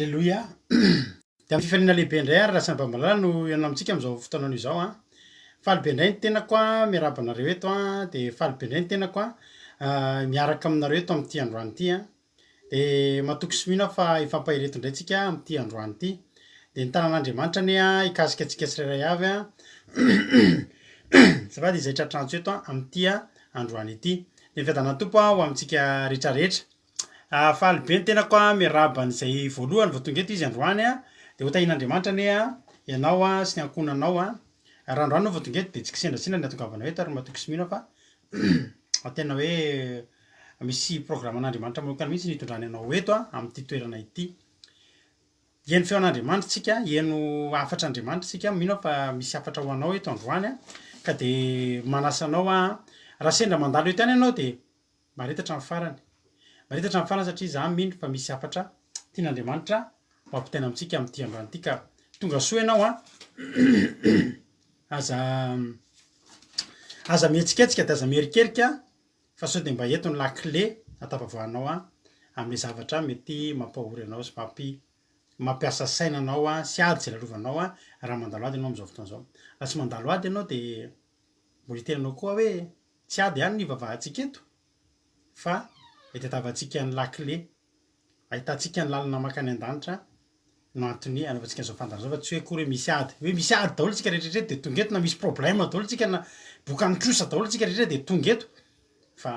Alleloia. Dia amin'ny fifaliana lehibe indray ary raha sambambalala no ianao amintsika amin'izao fotoanano izao a. Faly be indray ny tenako a miarahaba anareo eto a, dia faly be indray ny tenako a miaraka aminareo eto amin'ity androany ity a. Dia matoky sy mino aho fa ifampahireto indray tsika amin'ity androany ity. Dia ny tanan'Andriamanitra anie a hikasika antsika tsirairay avy a azafady izay tratranjo eto a amin'ity a androany ity. Dia fiadanà tompo a ho amintsika rehetrarehetra. Faly be ny tenako a miarahaba an'izay voalohany vao tonga eto izy androany a. Dia ho tahian'Andriamanitra anie a ianao a sy ny ankohonanao a. Raha androany no vao tonga eto dia tsy kisendrasendra ny atongavanao eto ary matoky sy mino aho fa tena hoe misy programan'Andriamanitra manokana mihitsy nitondrany anao eto a amin'ity toerana ity. Hihaino feon'Andriamanitra tsika, hihaino afatr'Andriamanitra tsika, mino aho fa misy afatra ho anao eto androany a. Ka dia manasa anao a raha sendra mandalo eto ihany ianao dia maharetatra amin'ny farany. Maharetatra amin'ny farany satria izaho mino fa misy afatra tian'Andriamanitra ho ampitaina amintsika amin'ity androany ity ka tonga soa ianao a aza mihetsiketsika dia aza mierikerika fa sao dia mba eto ny lakile atapavoanao a amin'ilay zavatra mety mampahory anao sy mampiasa sainanao a sy ady zay lalovanao a raha mandalo ady ianao amin'izao fotoana izao. Raha tsy mandalo ady ianao dia mbola itenanao koa hoe tsy ady ihany ny ivavahantsika eto fa itadiavantsika ny lakile, ahitantsika ny lalana makany an-danitra no antony anaovantsika an'izao fandroana izao fa tsy hoe akory hoe misy ady daholo tsika rehetrarehetra dia tonga eto na misy problème daholo tsika na bokany trosa daholo tsika rehetrarehetra dia tonga eto fa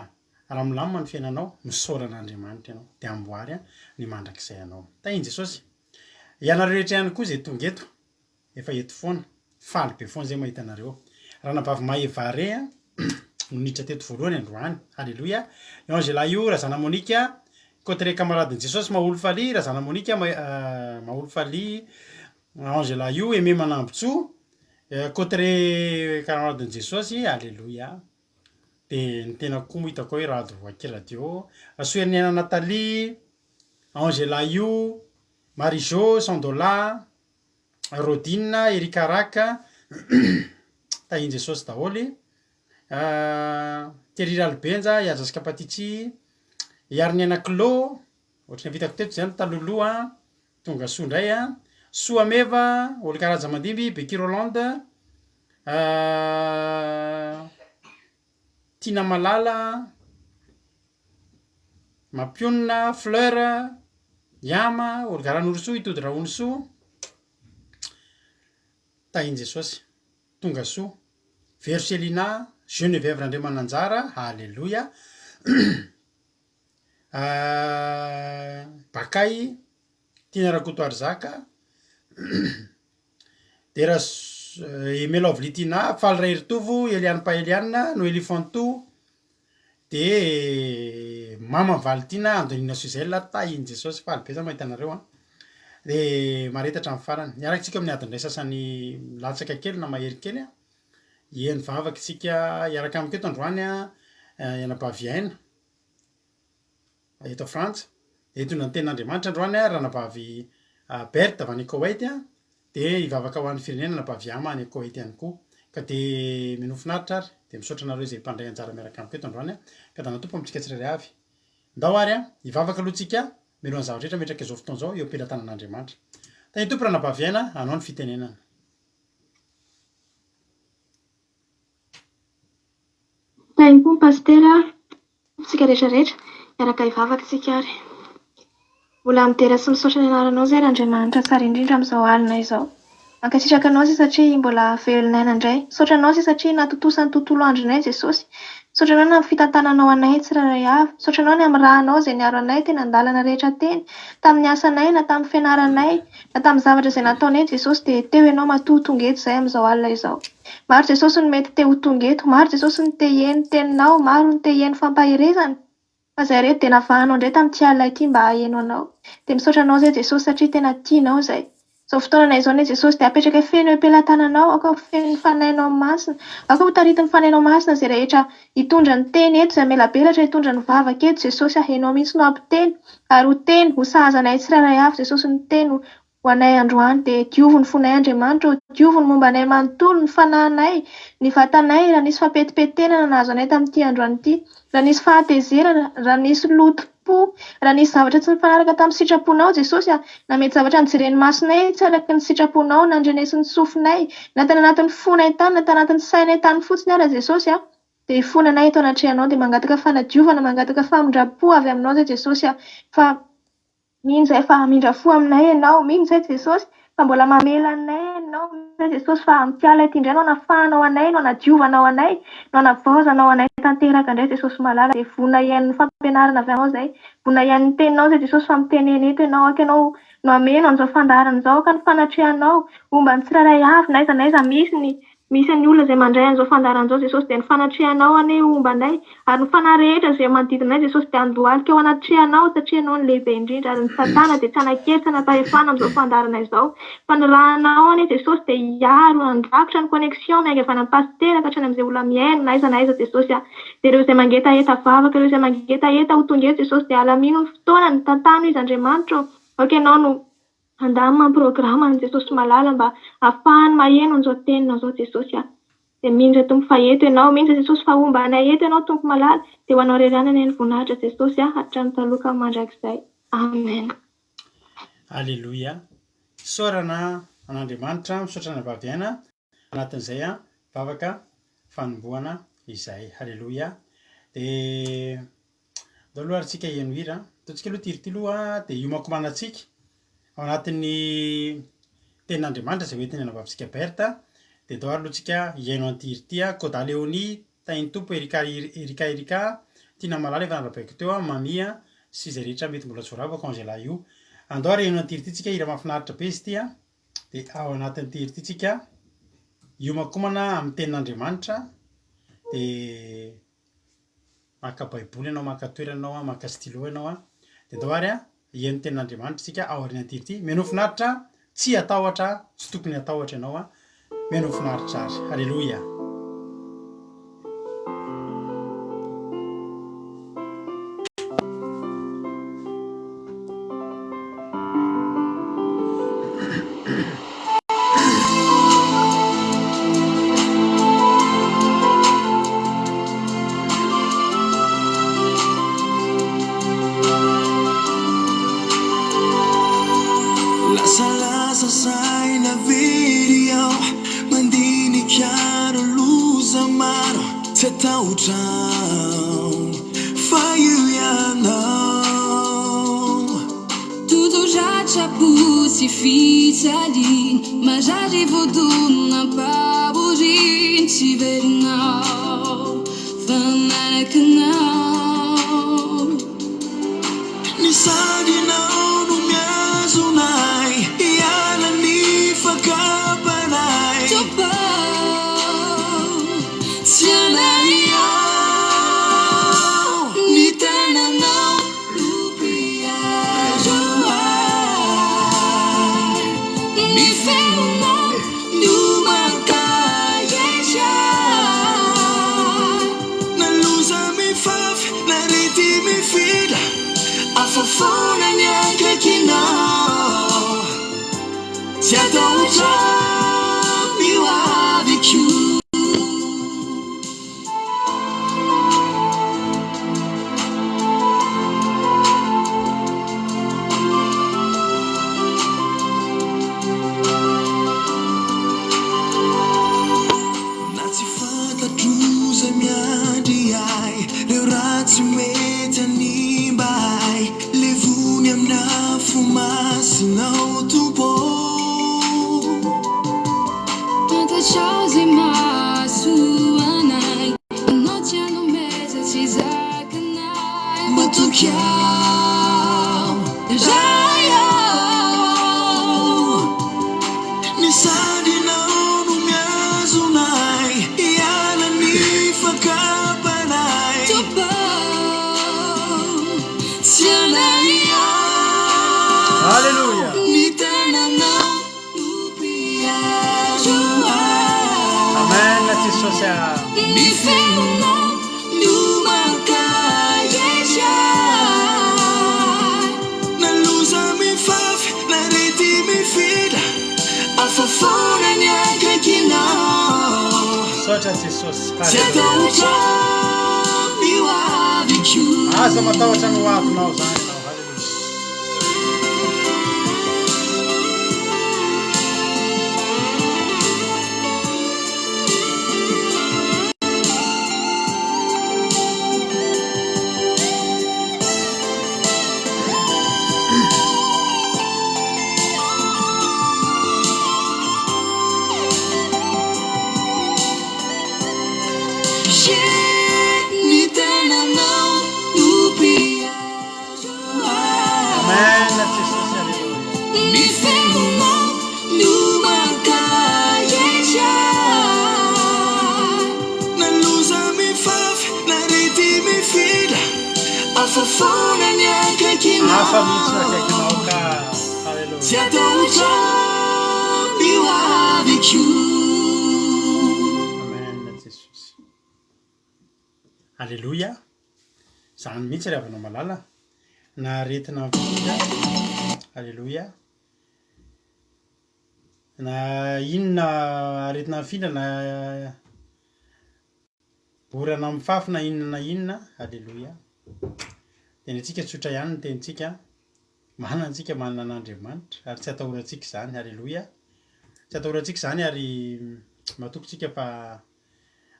raha milamina ny fiainanao misaoran'Andriamanitra ianao dia amboary a ny mandrakizay anao. Tahiany Jesosy. Ianareo rehetra ihany koa izay tonga eto efa eto foana faly be foana izay mahita anareo. Raha nabavy Mahevare a no niditra teto voalohany androany. Alleloia. Io Angela io Razana Monika côté camaradin'i Jesosy Mahaolo Faly, Razana Monika Mahaolo Faly, Angela io Aimé Manambotsoa côté camaradin'i Jesosy. Alleloia. Dia ny tena koa mohitako hoe Rado Akiradio, Soeniana Nathalie, Angela io, Marijo Sandola, Rodine, Erika Raka, tahiany Jesosy daholy, Thierry Albenja, Iazasika Patitsy, Yarniana Clos, ohatry ny vitako teto izany taloloha, tonga soa indray a, Soa Meva, Olokaraja Mandimby, Becky Rolande, Tina Malala, Mampionina, Fleur, Yama, Olokaranorsoa, Itody Rahonosoa, tahiany Jesosy, tonga soa, Verselina, Geneviève Randriamananjara, Alleloia. Bakay, Tina Rakoto Arzaka, dia Emelov Litina, Faly Rairitovo, Eliane Paeliana, Noélie Fanto, dia Mama Valitina, Andonina Suzelle, tahiany Jesosy faly be za mahita anareo a. Dia maharetatra amin'ny farany. Niarakitsika amin'ny adiny iray sasany latsaka kely na mahery kely a. Heny vavaka isika hiaraka amiko eto androany a Ianabavy eto Frantsa. Eto na ny tenin'Andriamanitra androany a ranabavy Berthe avy any Koweït a, dia hivavaka ho an'ny firenena Nabavy Ama any Koweït ihany koa. Ka dia minofinaritra ary dia misaotra anareo izay mpandray anjara miaraka amiko eto androany a. Ka dana tompo amintsika tsirairay avy. Ndao ary a hivavaka aloha tsika melo ny zavatra rehetra metraka izao fotoana izao eo am-pelantanan'Andriamanitra. Tany tompo ranabavy aina hanao ny fitenenana. Tany koa pastera tsika rehetrarehetra miaraka hivavaka tsika ary mbola midera sy misaotra ny anaranao zay Andriamanitra tsara indrindra amin'izao alina izao. Mankasitraka anao zay satria mbola velonay indray. Misaotra anao zay satria natotosany tontolo andronay Jesosy. Misaotra anao ny fitantananao anay tsirairay avy. Misaotra anao ny amin'ny rahanao izay niaro anay teny an-dalana rehetra teny, tamin'ny asanay na tamin'ny fianaranay na tamin'ny zavatra izay nataonay Jesosy dia teo ianao matoa tonga eto izay amin'izao alina izao. Maro Jesosy ny mety te ho tonga eto, maro Jesosy ny te hihaino teninao, maro ny te hihaino fampahirezana. Fa izay reto dia navahanao indray tamin'ity alina ity mba hahaino anao. Dia misaotra anao zay Jesosy satria tena tianao izay. Izao fotoana izao ne Jesosy dia apetraka feno eo am-pelantananao, ako feno ny fanahinao masina, ako tarity ny fanahinao masina izay rehetra hitondra ny teny eto, izay melabelatra hitondra ny vavaka eto Jesosy hainao mihitsy no ampiteny, ary ho teny ho sahazanay tsirairay avy Jesosy ny teny ho anay androany dia diovo ny fonay Andriamanitra, diovo ny momba anay manontolo, ny fanahinay, ny vatanay raha nisy fampetipetena nahazo anay tamin'ity androany ity, raha nisy fahatezerana, raha nisy lotom-po fo raha nisy zavatra tsy nifanaraka tamin'ny sitraponao Jesosy na mety zavatra nijereny masonay tsy araky ny sitraponao na ndrenesy ny sofinay na tany anatin'ny fonay tany na tany anatin'ny sainay tany fotsiny ara Jesosy dia fonanay eto anatrehanao dia mangataka fanadiovana mangataka famindrapo avy aminao zay Jesosy fa mino zay fa mindra fo aminay ianao mino zay Jesosy fa mbola mamela anay ianao zay Jesosy fa ampiala ity indray no anafahanao anay no anadiovanao anay no anavaozanao anay tanteraka indray Jesosy malala dia vonona iain'ny fampianarana avy anao zay vonona iain'ny teninao zay Jesosy fa miteneny eto ianao aky ianao no ameno an'izao fandaharana izao ka ny fanatrehanao momba ny tsirairay avy n'aiza n'aiza misy ny olona izay mandray an'izao fandaharana izao Jesosy dia ny fanatrehanao ane omba anay ary ny fanahy rehetra izay manodidina anay Jesosy dia andohalika eo anatrehanao satria ianao ny lehibe indrindra ary ny satana dia tsy anankely tsy anapahefana amin'izao fandaharana izao fa ny rahanao ane Jesosy dia hiaro andrakotra ny connexion miainga avy any amin'ny pastera ka hatrany amin'izay olona miaino n'aiza n'aiza Jesosy dia ireo izay mangetaheta vavaka ireo izay mangetaheta ho tonga eto Jesosy dia alamino ny fotoana ny tantano izy Andriamanitra oka ianao no andamina ny programa ny Jesosy malala mba ahafahany maheno an'izao tenina izao Jesosy dia mino tompo fa eto ianao mino Jesosy fa omba anay eto ianao tompo malala dia ho anao reranana ny voninahitra Jesosy hatrany taloka mandrakizay amen. Alleluia. Saorana an'Andriamanitra misaotra ny vaviana anatin'izay vavaka fanombohana izay. Alleluia. Dia dao aloha arytsika hieno hira ataontsika aloha tiritiloha dia iomakomanantsika ao anatin'ny tenin'Andriamanitra izay hoentiny anavavisika Berta dia dao ary alohantsika hiaino an'tirity Koda Leonie tainy tompo erika tiana malala efa narabaiko teo mamia sy izay rehetra mety mbola tsoravako Angela io andao ary hiaino an'tirity tsika hira mahafinaritra be izy ity dia ao anatin'ny tirity tsika iomakomana amin'ny tenin'Andriamanitra dia maka baiboly ianao maka toerana ianao maka stylo ianao dia dao ary hiaino tenin'Andriamanitra tsika ao aoriana tirity mihaino finaritra tsy atahotra tsy tokony atahotra ianao mihaino finaritra ary. Alleluia. Tudo já te abusifica ali, mas já de voodoo na pabuji te ver não, fana que não, ni sadi não no me azunai, e ala ni fakapanai, topa, fofona neanche chi no ti adoro mi love you nazi fatta giusa mia di ai le razzi metani bai le vuni amna fumaça não tu bom tanta chose ma sua nai noite no mesa ci zacanai ma tu chiam Jaya ni sadi não no me azunai e ala ni fakapanai topa Alleluia. Amen. Jesús mi fermo numa caieja na luz mi faf na rete mi fida a fofona neanche chi no Só Jesus. ti adoro mi love aza matahotra ny hoavinao zany nao. Haleluia. Afa mihitsy nakaikinao ka. Haleluia. Amen Jesosy. Haleluia. Zany mihitsy ry avanao malala na aretina vida. Haleluia. Na inona aretina fila na orana amin'ny fafy na inona. Haleluia. Tenitsika tsotra ihany ny tenitsika. Manantsika manana an'Andriamanitra ary tsy atahorantsika zany. Haleluia. Tsy atahorantsika zany ary matokotsika fa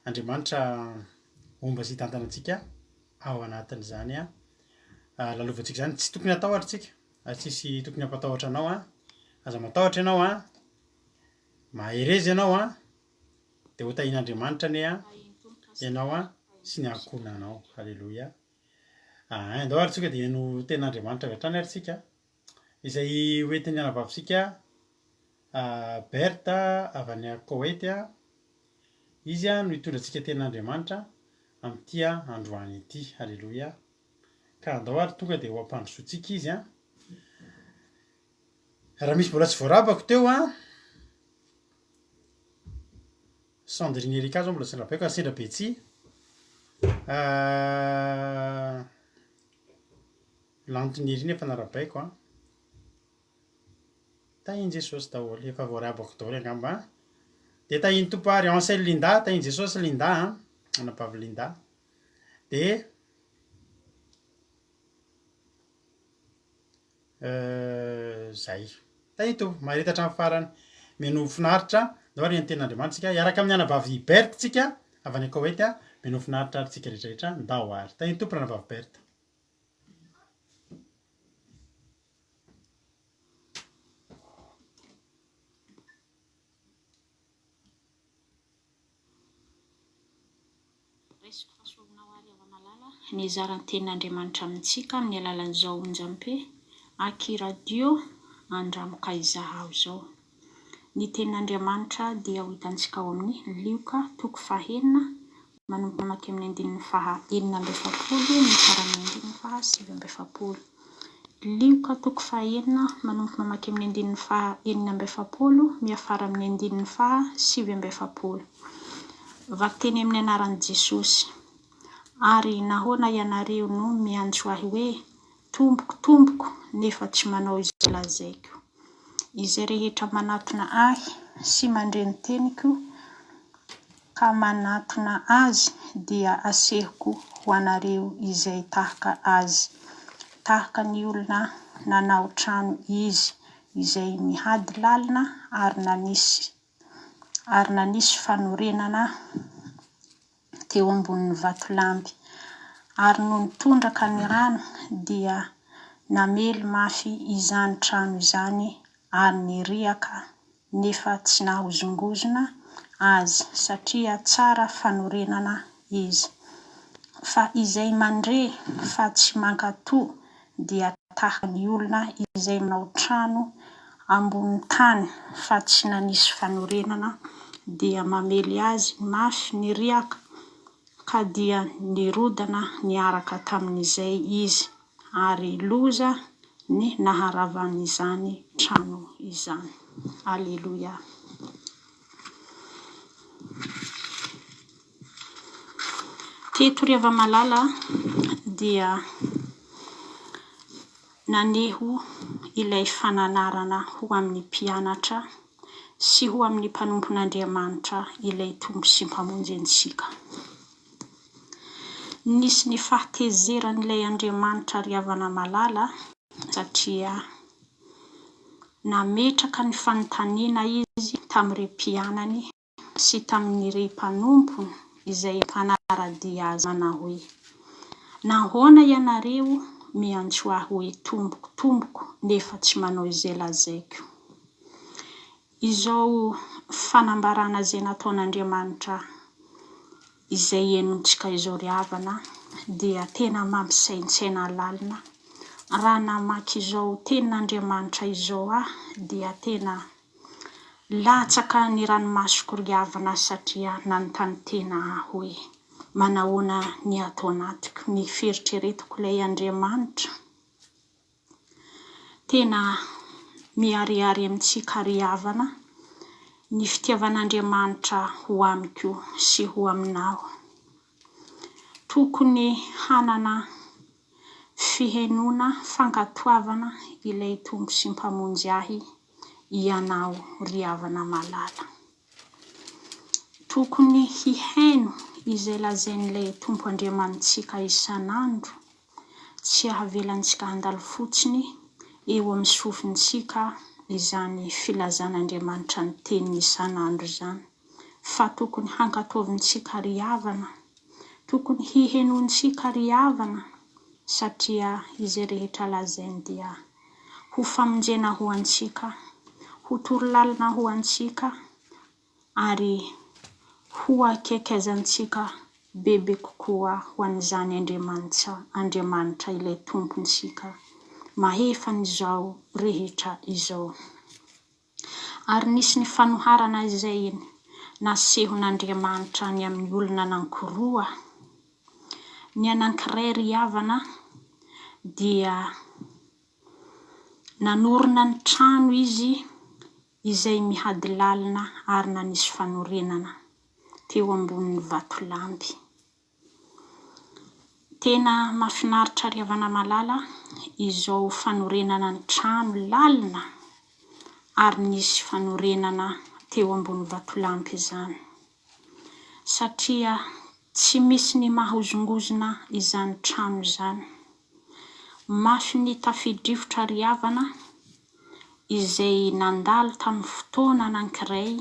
Andriamanitra omba sy tantanantsika ao anatin'izany lalovantsika zany. Tsy tokony atahotra tsika. Tsisy tokony hampatahotra anao aza matahotra ianao maherezy ianao dia ho tahin'Andriamanitra ane ianao sy ny ankonanao. Haleluia. Andao ary tsika dia no ten'Andriamanitra avy hatrany ary tsika izay hoentin'ny anavavitsika Berta avy any Koet izy no hitondrantsika ten'Andriamanitra amin'ity androany ity. Haleluia. Ka andao ary tonga dia ho ampandrosoantsika izy raha misy mbola tsy voarabako teo Sandrine Erika zao mbola tsy rabaiko Sendra Betsy Lantoniry efa narabaiko tahiny Jesosy daholo efa voarabako daholo angamba dia tahiny tompo ary Ansel Linda tahiny Jesosy Linda anabavy Linda dia zay tahiny tompo maharetatra amin'ny farany meno finaritra dao ary ny ten'Andriamanitra tsika iaraka amin'ny anabavy Berta tsika avy any Koet meno finaritra ary tsika rehetrarehetra ndao ary tahiny tompo anabavy Berta. Ny zaran'ny ten'Andriamanitra amintsika amin'ny alalan'izao onjam-pe Aki radio andramokay zahaho zao. Ny ten'Andriamanitra dia ho hitantsika ao amin'ny Lioka 4:9 manomboka mamaky amin'ny 9:7 mifaramy 9:7. Lioka 4:9 manomboka mamaky amin'ny 9:7 miafara amin'ny 9:7. Vakiteny amin'ny anaran'i Jesosy. Ary nahoana ianareo no miantso ahy hoe tomboko nefa tsy manao izay lazaiko. Izay rehetra manatona ahy sy mandreny teniko ka manatona azy dia asehoko ho anareo izay tahaka azy. Tahaka ny olona nanao trano izy izay mihady lalina ary nanisy fanorenana teo ambonin'ny vatolampy. Ary no nitondraka ny rano dia namely mafy izany trano izany ary niriaka nefa tsy nahozongozona azy satria tsara fanorenana izy. Fa izay mandre fa tsy mankatoa dia tahaka ny olona izay manao trano ambony tany fa tsy nanisy fanorenana dia mamely azy mafy niriaka ka dia nirodana niaraka tamin'izay izy ary loza ny naharavan'izany trano izany. Aleluia. Teto ry avamalala dia naneho ilay fananarana ho amin'ny mpianatra sy ho amin'ny mpanompon'Andriamanitra ilay tombo sy mpamonjy antsika. nisy ny fahatezeran'ilay Andriamanitra riavana malala satria nametraka ny fanontaniana izy tamin'ireo mpianany sy tamin'ireo mpanompo izay mpanaradia azy manao hoe nahoana ianareo miantso ahy hoe tomboko tomboko nefa tsy manao izay lazaiko. Izao fanambarana izay nataon'Andriamanitra izay enontsika izao ry havana dia tena mampisaintsaina lalina. Raha namaky izao tenin'Andriamanitra izao dia tena latsaka ny ranomasoko ry havana satria nanontany tena hoe manahoana ny atao anatiko, ny fieritreretiko ilay Andriamanitra. Tena miharihary amintsika ry havana ny fitiavan'Andriamanitra ho amiko sy ho aminao. Tokony hanana fihenona fankatoavana ilay tompo sy mpamonjy ahy ianao ry havana malala. Tokony hiheno izay lazain'ilay tompo Andriamanitsika isan'andro, tsy havelantsika handalo fotsiny eo amin'ny sofintsika izany filazan'Andriamanitra ny teniny isan'andro izany, fa tokony hankatoavintsika ry havana, tokony hihenontsika ry havana satria izay rehetra lazainy dia ho famonjena ho antsika, ho torolalina ho antsika ary ho akekaizantsika bebe kokoa ho an'izany Andriamanitra ilay tompontsika mahefanyizao rehetra izao. Ary nisy ny fanoharana izay nasehon'Andriamanitra ny amin'ny olona anankoroa. Ny anankiray ry havana dia nanorina ny trano izy izay mihady lalina ary nanisy fanorenana teo ambonin'ny vatolampy. Tena mahafinaritra ry havana malala izao fanorenana ny trano lalina ary nisy fanorenana teo ambony vatolampy izany, satria tsy misy ny mahozongozona izany trano izany. Mafy ny tafidrivotra ry havana izay nandalo tamin'ny fotoana anankiray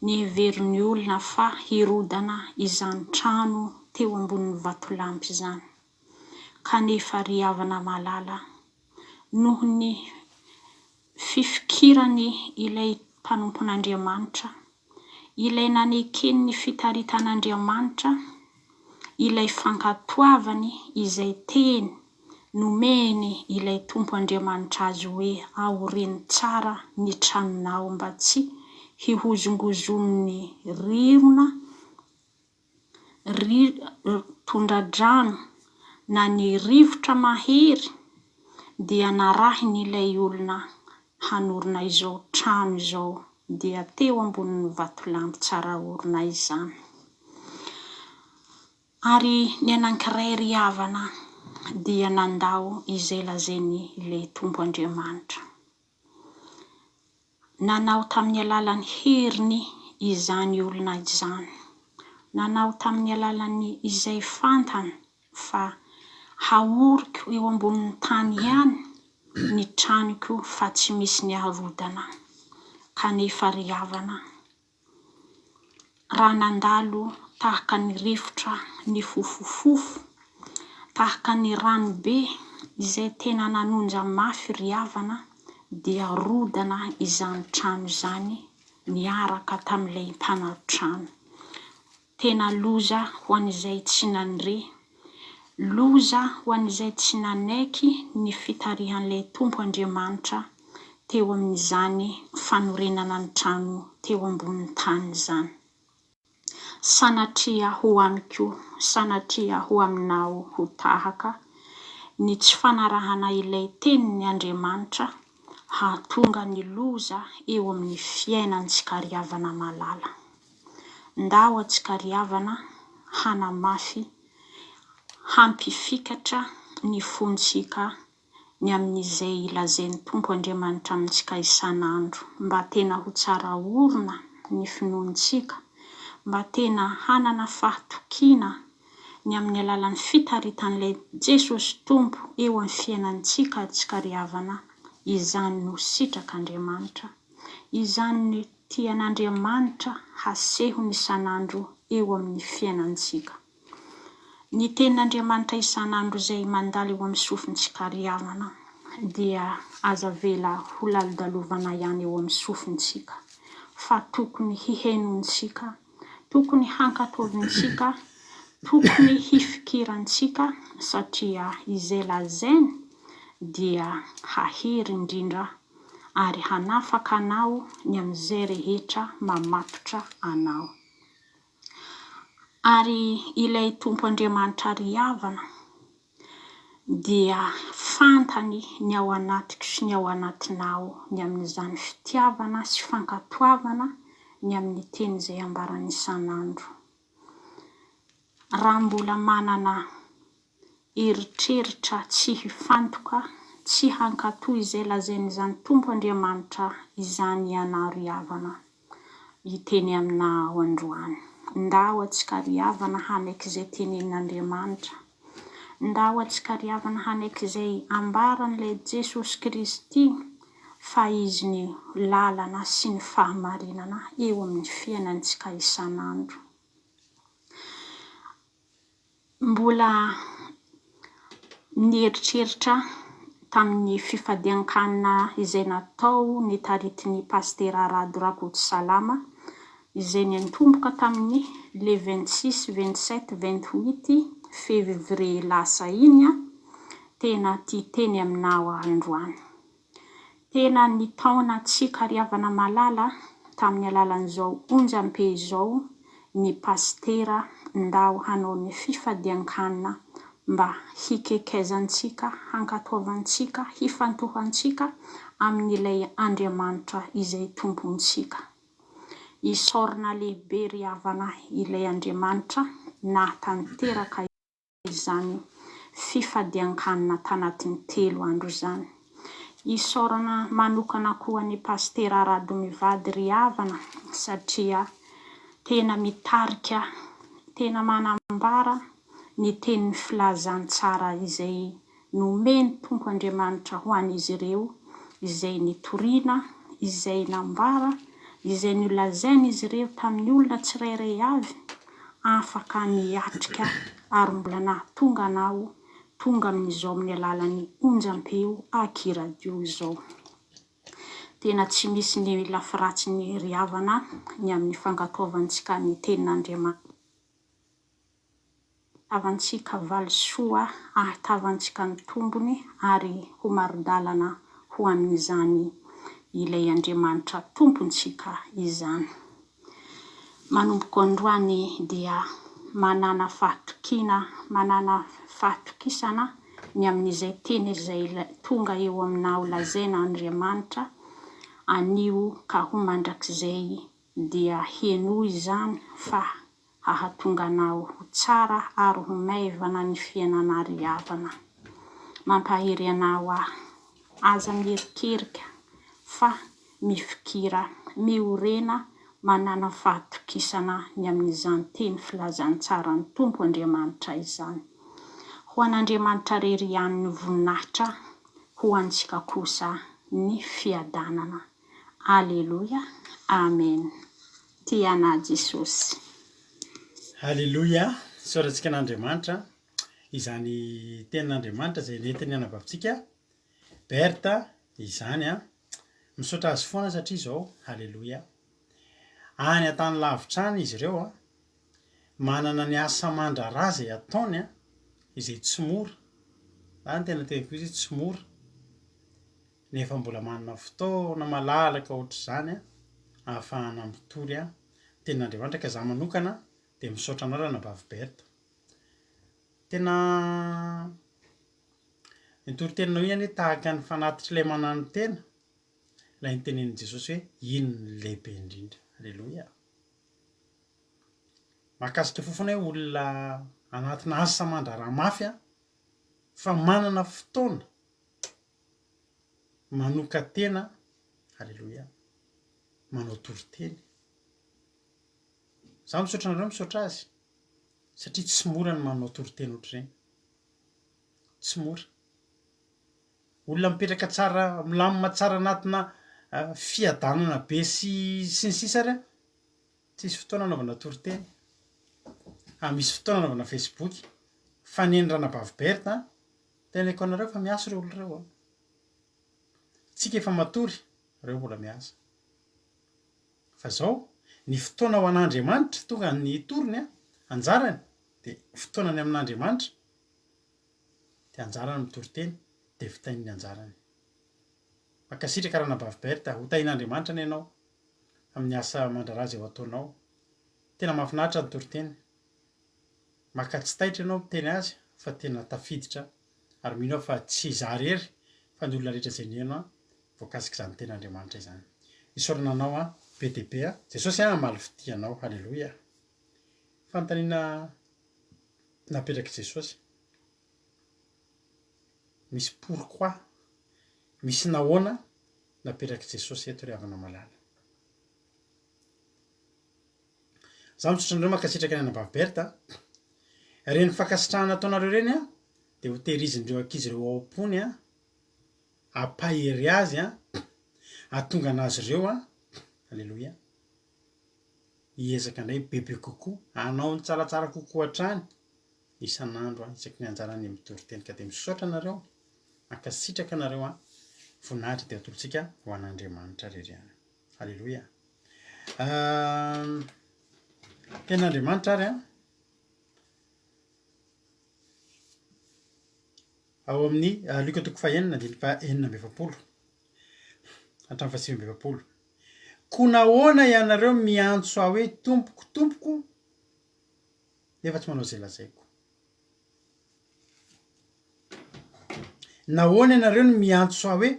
ny heverin'ny olona fa hirodana izany trano teo ambonin'ny vatolampy izany. Kanefa ry havana malala, noho ny fifikirany ilay mpanompon'Andriamanitra, ilay nanekeny ny fitaritan'Andriamanitra, ilay fankatoavany izay teny nomeny ilay tompo Andriamanitra azy hoe ahoreny tsara ny tranonao mba tsy hihozongozon'ny rirona, tondradrano na ny rivotra mahery, dia narahiny ilay olona hanorina izao trano izao dia teo ambonin'ny vatolampy tsara orina izany. Ary ny anankiray ry havana dia nandao izay lazainy ilay tompo Andriamanitra. Nanao tamin'ny alalan'ny heriny izany olona izany, nanao tamin'ny alalan'ny izay fantany fa haoriko eo ambonin'ny tany ihany ny tranoko fa tsy misy ny harodana. Kanefa ry havana, raha nandalo tahaka ny rivotra ny fofofofo, tahaka ny ranobe izay tena nanonja mafy ry havana, dia rodana izany trano izany miaraka tamin'ilay mpanao trano. Tena loza ho an'izay tsy nanire, loza ho an'izay tsy nanaiky ny fitarihan'ilay tompo Andriamanitra teo amin'izany fanorenana ny trano teo ambonin'ny tany izany. Sanatria ho amiko, sanatria ho aminao ho tahaka ny tsy fanarahana ilay tenin'ny Andriamanitra, hahatonga ny loza eo amin'ny fiainantsika ry havana malala. Ndao antsika ry havana hanamafy, hampifikatra ny fontsika ny amin'izay lazain'ny tompo Andriamanitra amintsika isan'andro, mba tena ho tsara orina ny finoantsika, mba tena hanana fahatokiana ny amin'ny alalan'ny fitaritan'ilay Jesosy Tompo eo amin'ny fiainantsika tsikariavana, izany no sitrak'Andriamanitra, izany no tian'Andriamanitra haseho ny isan'andro eo amin'ny fiainantsika. Ny tenin'Andriamanitra isan'andro izay mandalo eo amin'ny sofin'tsikariavana dia aza vela ho lalodalovana ihany eo amin'ny sofintsika, fa tokony hihenontsika, tokony hankatovintsika, tokony hifikirantsika, satria izay lazainy dia hahery indrindra ary hanafaka anao ny amin'izay rehetra mamatotra anao. Ary ilay Tompo Andriamanitra ry havana dia fantany ny ao anatiko sy ny ao anatinao, ny amin'izany fitiavana sy fankatoavana ny amin'ny teny izay ambarany isan'andro. Raha mbola manana eritreritra tsy hifantoka, tsy hankatoa izay lazain'izany Tompo Andriamanitra izany ianao ry havana, hiteny aminao androany. Ndao antsika ry havana hanaiky izay tenenin'Andriamanitra, ndao antsika ry havana hanaiky izay ambaran'ilay Jesosy Kristy fa izy ny lalana sy ny fahamarinana eo amin'ny fiainantsika isan'andro. Mbola nieritreritra tamin'ny fifadian-kanina izay natao ny taritin'ny Pastera Rado Rakotosalama, izay niantomboka tamin'ny le 26, 27, 28 février lasa iny, tena ty teny aminao androany. Tena nitaona antsika ry havana malala tamin'ny alalan'izao onjam-pe izao ny pastera ndao hanao ny fifadian-kanina mba hikekezantsika, hankatoavantsika, hifantohantsika amin'ilay Andriamanitra izay tompontsika. Isorana lehibe ry havana ilay Andriamanitra nahatanteraka izany fifadian-kanina tanatin'ny 3 andro izany. Isorana manokana koa ny Pastera Rado mivady ry havana, satria tena mitarika, tena manambara ny tenin'ny filazantsara izay nomeny Tompo Andriamanitra ho an'izy ireo, izay nitoriana, izay nambara, izay nolazain'izy ireo tamin'ny olona tsirairay avy, afaka niatrika ary mbola nahatonga anao tonga amin'izao amin'ny alalan'ny onjam-peo Akiradio izao. Tena tsy misy ny lafiratsiny ry havana ny amin'ny fankatoavantsika ny tenin'Andriamanitra. Ahatavantsika valisoa, ahatavantsika ny tombony ary ho marodalana ho amin'izany ilay Andriamanitra tompontsika izany. Manomboka androany dia manana fahatokina, manana fahatokisana ny amin'izay teny izay tonga eo aminao lazaina Andriamanitra, anio ka ho mandrakizay dia heno izany fa hahatonga anao ho tsara ary ho maivana ny fiainana ry havana. Mampahery anao aza mierikerika fa mifikira, miorena, manana fahatokisana ny amin'izany teny filazantsara ny Tompo Andriamanitra izany. Ho an'Andriamanitra rery ihany ny voninahitra, ho antsika kosa ny fiadanana. Aleluia, amen. Tiana Jesosy. Halleluia, soratsika an'Andriamanitra, izany tenin'Andriamanitra izay nentiny anabavintsika. Berta, izany misaotra azy foana satria izao, halleluia. Any an-tany lavitra any izy ireo manana ny asa mandrara izay ataony izay tsy mora. Any tena teko izy tsy mora. Nefa mbola manana fotoana malalaka ohatr'izany ahafahana mitory tenin'Andriamanitra, ka za manokana dia misaotra anao raha nabavy Berta. Tena nitory teninao ihany tahaka ny fanatitra ilay manano tena, ilay nitenen'i Jesosy hoe ino ny lehibe indrindra. Halleluia. Mahakasika fofana hoe olona anatina asa mandrara mafy fa manana fotoana manoka tena, halleluia, manao tory teny. Za misaotra anareo, misaotra azy. satria tsy mora ny manao toriteny ohatr'izany, tsy mora. Olona mipetraka tsara milamina tsara anatina fiadanana be sy ny sisa ary a tsisy fotoana anaovana toriteny. Misy fotoana anaovana Facebook fa ny Rana Baviberta teneniko anareo fa miasa reo olona reo a, tsika efa matory reo mbola miasa. Fa zao ny fotoana ho an'Andriamanitra tonga ny toriny a anjarany de fotoanany amin'Andriamanitra de anjarany mitoriteny de fitain'ny anjarany. Mankasitraka Rana Baviberta ho tain'Andriamanitra any ianao amin'ny asa aman-draharaha zay ho ataonao. Tena mahafinaritra ny toriteny, maka tsy taitra ianao miteny azy fa tena tafiditra ary mino aho fa tsy izaho rery fa ny olona rehetra jeneno a voakasika izany ten'Andriamanitra izany. Isaorana anao a be dia be a, Jesosy a hamaly fitia anao, haleloia. Fanontaniana napetraka Jesosy, misy pourquoi, misy nahoana napetraka Jesosy eto ry havana malala. Zaho mitsotra andreo mankasitraka ny Rana Baviberta, reny fankasitrahana ataonareo reny a de ho tehirizindreo ankizy ireo ao am-pony a, ampahery azy a, ahatonga anazy ireo a, haleloia, hiezaka indray bebe kokoa, hanao ny tsaratsara kokoa hatrany isan'andro a, isaky ny anjarany mitoriteny. Ka de misaotra anareo, mankasitraka anareo a, voninahitra de atolotsika ho an'Andriamanitra rery any, haleloia. Ten'Andriamanitra ary a, ao amin'ny Luka 4:6-7, hatramin'ny 7-8. Ko nahoana ianareo miantso aho hoe tompoko tompoko nefa tsy manao zay lazaiko? Nahoana ianareo no miantso aho hoe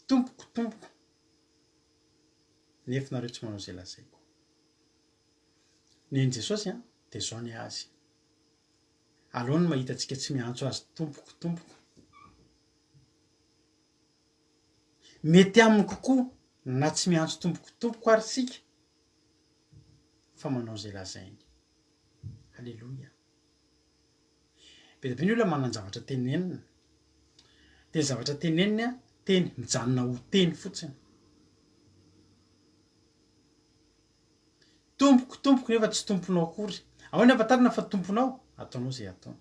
tompoko tompoko nefa nareo tsy manao zay lazaiko? Neny Jesosy a de zao ny azy. Aleo ny mahita antsika tsy miantso azy tompoko tompoko. Mety aminy kokoa na tsy miantso tompoko tompoko ary sika fa manao zay lazainy, haleloia. Be dia be ny olona manana zavatra tenenina, de ny zavatra teneniny a teny mijanona ho teny fotsiny. Tompoko tompoko nefa tsy tomponao akory. Ahoana ahafantarana fa tomponao? Ataonao zay ataony,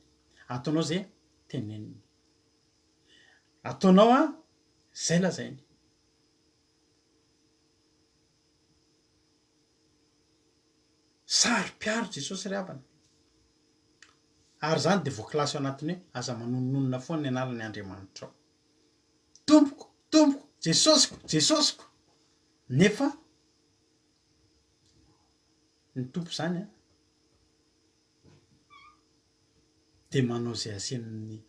ataonao zay teneniny, ataonao a zay lazainy. Saro-piaro Jesosy ry havana, ary zany de voakilasy ao anatiny hoe aza manononona foana ny anaran'ny Andriamanitra ao. Tompoko tompoko Jesosiko Jesosiko, nefa ny tompo zany a de manao zay asen'ny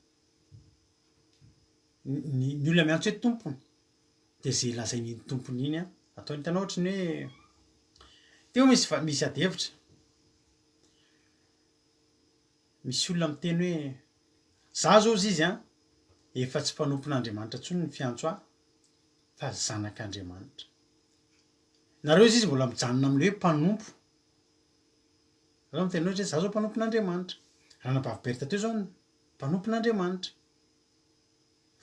ny olona miantso hoe tompony de zay lazainy tompony iny a ataony. Hitanao ohatrany hoe teo misy ady hevitra, misy olona miteny hoe za zao izy a efa tsy mpanompon'Andriamanitra intsony ny fiantso ahy fa zanak'Andriamanitra. Nareo izy mbola mijanona am'le hoe mpanompo. Raha miteny hoe za zao mpanompon'Andriamanitra, Rana Baviberta teo zao mpanompon'Andriamanitra,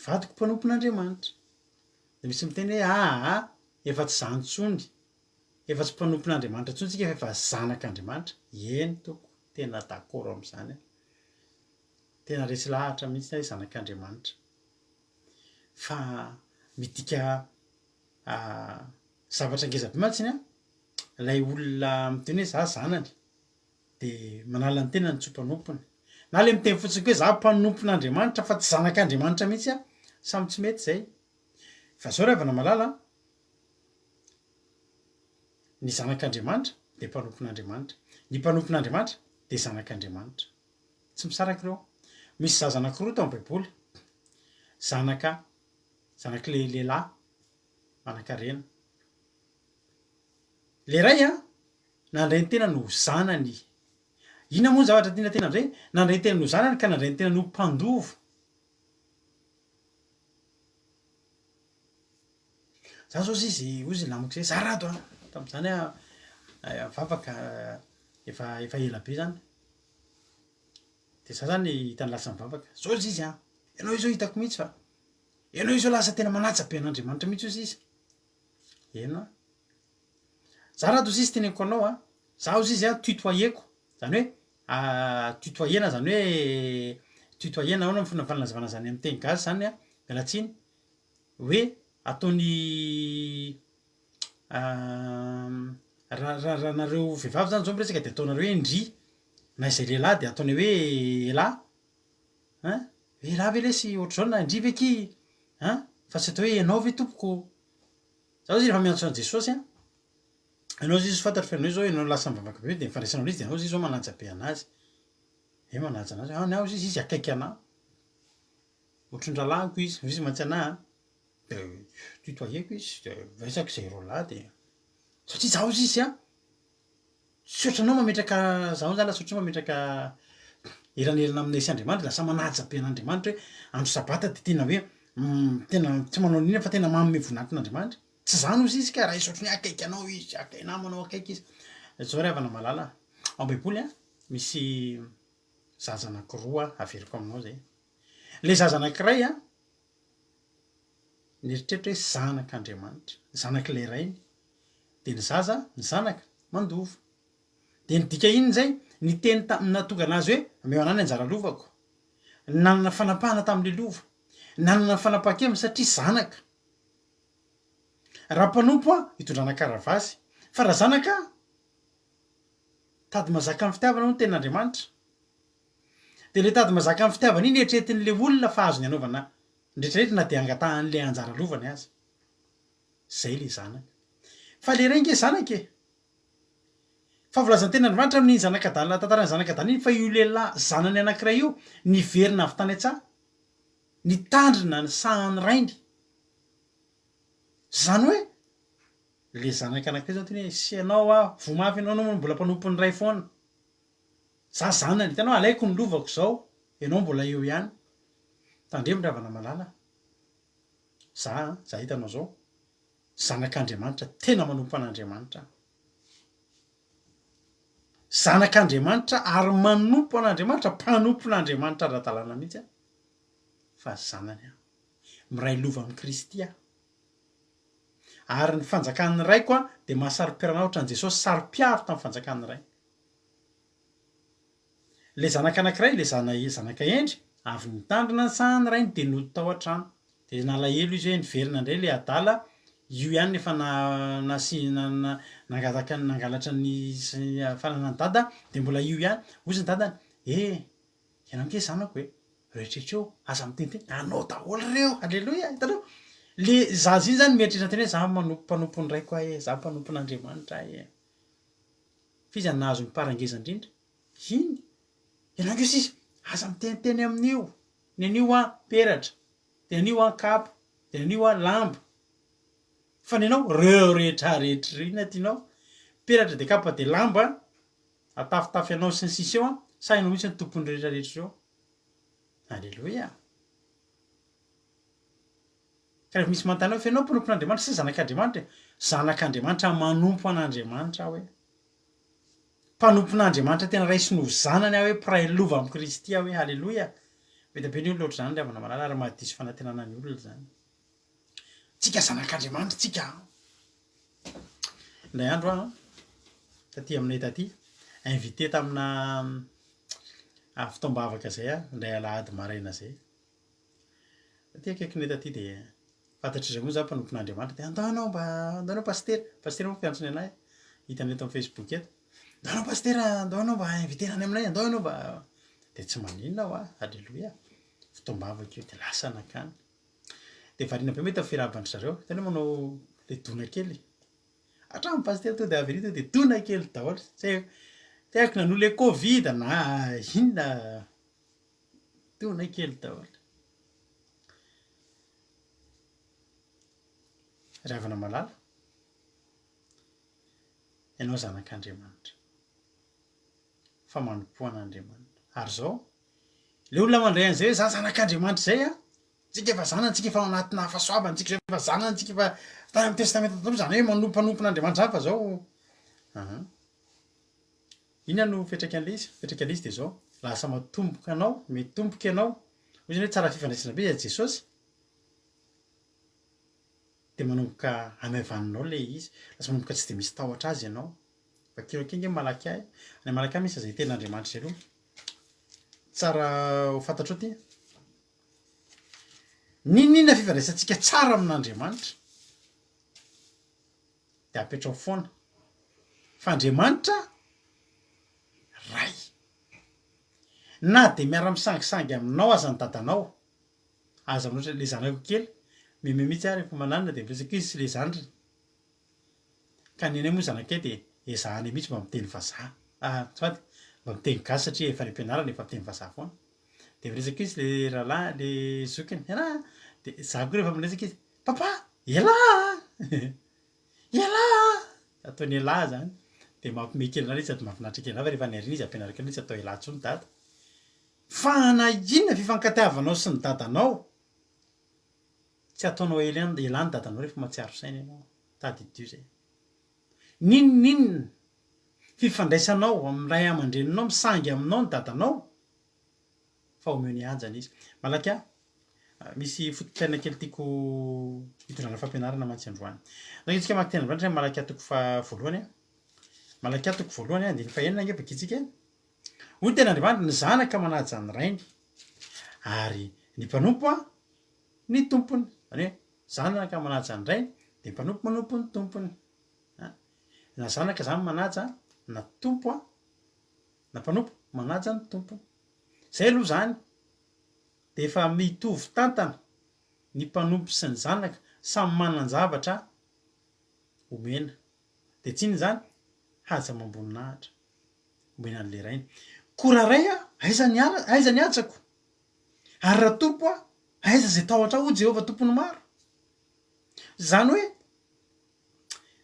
vadiko mpanompon'Andriamanitra. De misy miteny hoe efa tsy zany intsony, efa tsy mpanompon'Andriamanitra intsony tsika efa zanak'Andriamanitra. Eny toko, tena d'accord am'izany a, tena resy lahatra mihitsy hoe zanak'Andriamanitra. Fa midika zavatra ngezabe mantsiny a, lay olona miteny hoe za zanany de manala ny tenany tsy ho mpanompony, na le miteny fotsiny hoe za mpanompon'Andriamanitra fa tsy zanak'Andriamanitra mihitsy a, samy tsy mety zay. Fa zao ry havana malala, ny zanak'Andriamanitra de mpanompon'Andriamanitra, ny mpanompon'Andriamanitra de zanak'Andriamanitra, tsy misaraka ireo. Misy zaza anankiroa tao am-baiboly, zanak'le lehilahy manan-karena. Le ray a nandray ny tenany ho zanany. Inona moa ny zavatra tiana tena am'zay? Nandray ny tenany ho zanany ka nandray ny tenany ho mpandovo. Za zao izy ozy lamako zay zarado a tam'zany a mivavaka efa ela be zany. de za zany hitany lasa mivavaka zao izy izy a ianao izao hitako mihitsy fa ianao izao lasa tena manatsabe an'Andriamanitra mihitsy ozy izy eno a za raha tozy izy teneniko anao a za ozy izy a tutoyeko zany hoe tutoyena zany hoe tutoyena ao fomba fanazavana zany amin'ny teny gasy zany a mialatsiny hoe ataony raha nareo vehivavy zany zao miresaka de ataonareo hoe ndry na izay lehilahy de ataony hoe elahy ein elahy ve lesy ohatr'izao na ndry ve ky ein fa tsy atao hoe ianao ve tompoko zao izy rehefa miantso an Jesosy a ianao izy fantatro fa ianao zao ianao lasa mivavaka be de mifandraisanao izy de ianao izy zao manantsa be anazy e manantsa anazy ao izy akaiky anahy ohatrin-dralahiko izy mantsy anahy de tutoyeko izy de vaisako zay rô lahy de satria zaho izy izy a tsy ohatranao mametraka zaho zany lasa ohatranao mametraka eranelana aminay sy Andriamanitra lasa manatsa be an'Andriamanitra hoe andro sabata de tena hoe tena tsy manao an'ina fa tena manome voninahitrin'Andriamanitra tsy zany ozy izy ka raha izy ohatran'ny akaiky anao izy akaiky namanao akaiky izy zao ry havana malala ao Baiboly a misy zaza anankiroa averiko aminao zay le zaza anankiray a nieritreritra hoe zanak'Andriamanitra zanak'ilay rainy de ny zaza ny zanaka mandovo de nidika iny zay ny teny natonga anazy hoe ameo anany anjara lovako nanana fanapahana tam'le lova nanana fanapahan-keviny satria zanaka raha mpanompo a hitondrana karavasy fa raha zanaka tady mazaka amin'ny fitiavana no tenin'Andriamanitra de le tady mazaka amin'ny fitiavana iny eritreretin'le olona fa azony anaovana ndretrarehetra na de angatahan'le anjara lovany azy zay le zanaka fa le ray nge zanaka e fa volazany tenin'Andriamanitra amin'ny zanak'Adala tantarany zanak'Adala iny fa io lehilahy zanany anankiray io niverina avy tany an-tsaha nitandrina ny sahan'ny rainy zany hoe le zanaka anankiray zao teny hoe sy ianao a vomafy ianao anao mbola mpanompon'ny ray foana za zanany hitanao alaiko ny lovako zao ianao mbola eo ihany tandremo ravana malala za hitanao zao zanak'Andriamanitra tena manompo an'Andriamanitra zanak'Andriamanitra ary manompo an'Andriamanitra mpanompon'Andriamanitra ara-dalàna mihitsy a fa zanany a miray lova amin'ny Kristy a ary ny fanjakan'ny raiko a de mahasaripirana ohatran'i Jesosy saripiaro tamin'ny fanjakan'ny ray le zanaka anankiray le zanaka endry avy nitandrina ny sahan'ny rainy de nody tao an-trano de nalahelo izy hoe niverina indray le adala io ihany efa nangalatra ny fananany dada de mbola io ihany ozy ny dadany ianao nke zanako hoe rehetrrehetra eo aza miteniteny anao daholo reo alleloia hitanao le zaza iny zany mieritreritra teny hoe za mpanompon'ny raiko ahe za mpanompon'Andriamanitra ahe fizy any nahazo miparangeza indrindra iny ianao nke sisy aza miteniteny amin'io ny an'io a peratra de an'io a kapa de an'io a lamba fa ny anao reo rehetrarehetra ina tianao peratra de kapa de lamba atafitafy anao sy ny sisa eo a sainao mihitsy ny tompony rehetrarehetra eo alleloia ka rehefa misy mantanao fa ianao mpanompon'Andriamanitra sy zanak'Andriamanitra zanak'Andriamanitra manompo an'Andriamanitra aho hoe mpanompon'Andriamanitra tena ray sy no zanany aho hoe mpiray lova amin'ny Kristy aho hoe alleloia mety be ny olona ohatr' zany le havana malala ary mahadiso fanantenana ny olona zany tsika zanak'Andriamanitra tsika indray andro a taty aminay taty invité tamina fitaombavaka zay a indray alahady maraina zay taty akaikinay taty de fantatry zay moa za mpanompon'Andriamanitra de andaonao pastera moa mpiantsony anahy hitanay eto amin'ny Facebook eto andaonao pastera andaonao mba invitenany aminay andaonao mba de tsy maninona aho a alleloia fitaombavaka io de lasa nakany de variana be mety fiarahabandry zareo tena manao le dona kely hatramin'ny pastera to de averito de dona kely daholo zay teako nanoho le Covid na inona dona kely daholo ravana malala ianao zanak'Andriamanitra fa manompo an'Andriamanitra ary zao le olona mandray an'izay hoe za zanak'Andriamanitra zay a tsika efa zanany tsika efa anatina hafasoavana tsika efa zanany tsika efa tany amin'ny testamenta tatomo zany hoe manomponompon'Andriamanitra zany fa zao ina no fetraka an'le izy de zao lasa matomboka anao mitomboka ianao hoy zany hoe tsara fifandraisana be izy jesosy de manomboka amaovaninao le izy lasa manomboka tsy de misy tahotra azy ianao vakeo akinge malaky ahy ny malaky ahy misy zay ten'andriamanitra zay aloha tsara ho fantatrao ty ninona fifandraisantsika tsara amin'andriamanitra de apetrao foana fa andriamanitra ray na de miara-misangisangy aminao aza ny dadanao aza amin'ohatra le zanako kely mememitsy ary rehefa mananina de miresaka izy sy le zandriny ka ny anay moa zanakay de ezahany mihitsy mba miteny vazaha sady mba miteny gasy satria efa nim-pianarana efa miteny vazaha foana de miresaka izy le rahalahy le zokiny iana de za koa rehefa miresaka izy papa ialahy ialahy ataony ialahy zany de mampime kely anao izy sady mahafinaritra kely anao fa rehefa niarina izy ampianaraka anao izy atao ialahy tsony dada fa na inona fifankatiavanao sy ny dadanao tsy ataonao ialany dadanao rehefa mahatsiaro saina ianao tadidio zay ninonninona fifandraisanao amin'ny ray aman-dreninao misangy aminao ny dadanao fa omeo ny anjana izy malaky misy fototraina kely tiako hitondrana fampianarana mantsy androany zany itsika maky tena androany malaky atoko fa voalohany malaky atoko voalohany andiny fahenina nge bakitsika hoy tena andriamanitra ny zanaka manaja ny rainy ary ny mpanompo ny tompony zany hoe zanaka manaja ny rainy de mpanompo manompo ny tompony na zanaka zany manaja na tompo na mpanompo manaja ny tompony zay aloha zany de efa mitovy tantana ny mpanompo sy ny zanaka samy manan-javatra omena de tsiny zany haza mamboninahitra omena an'le rainy koraray aiza ny atsako ary raha tompo aiza zay tahotra ho Jehovah tompony maro zany hoe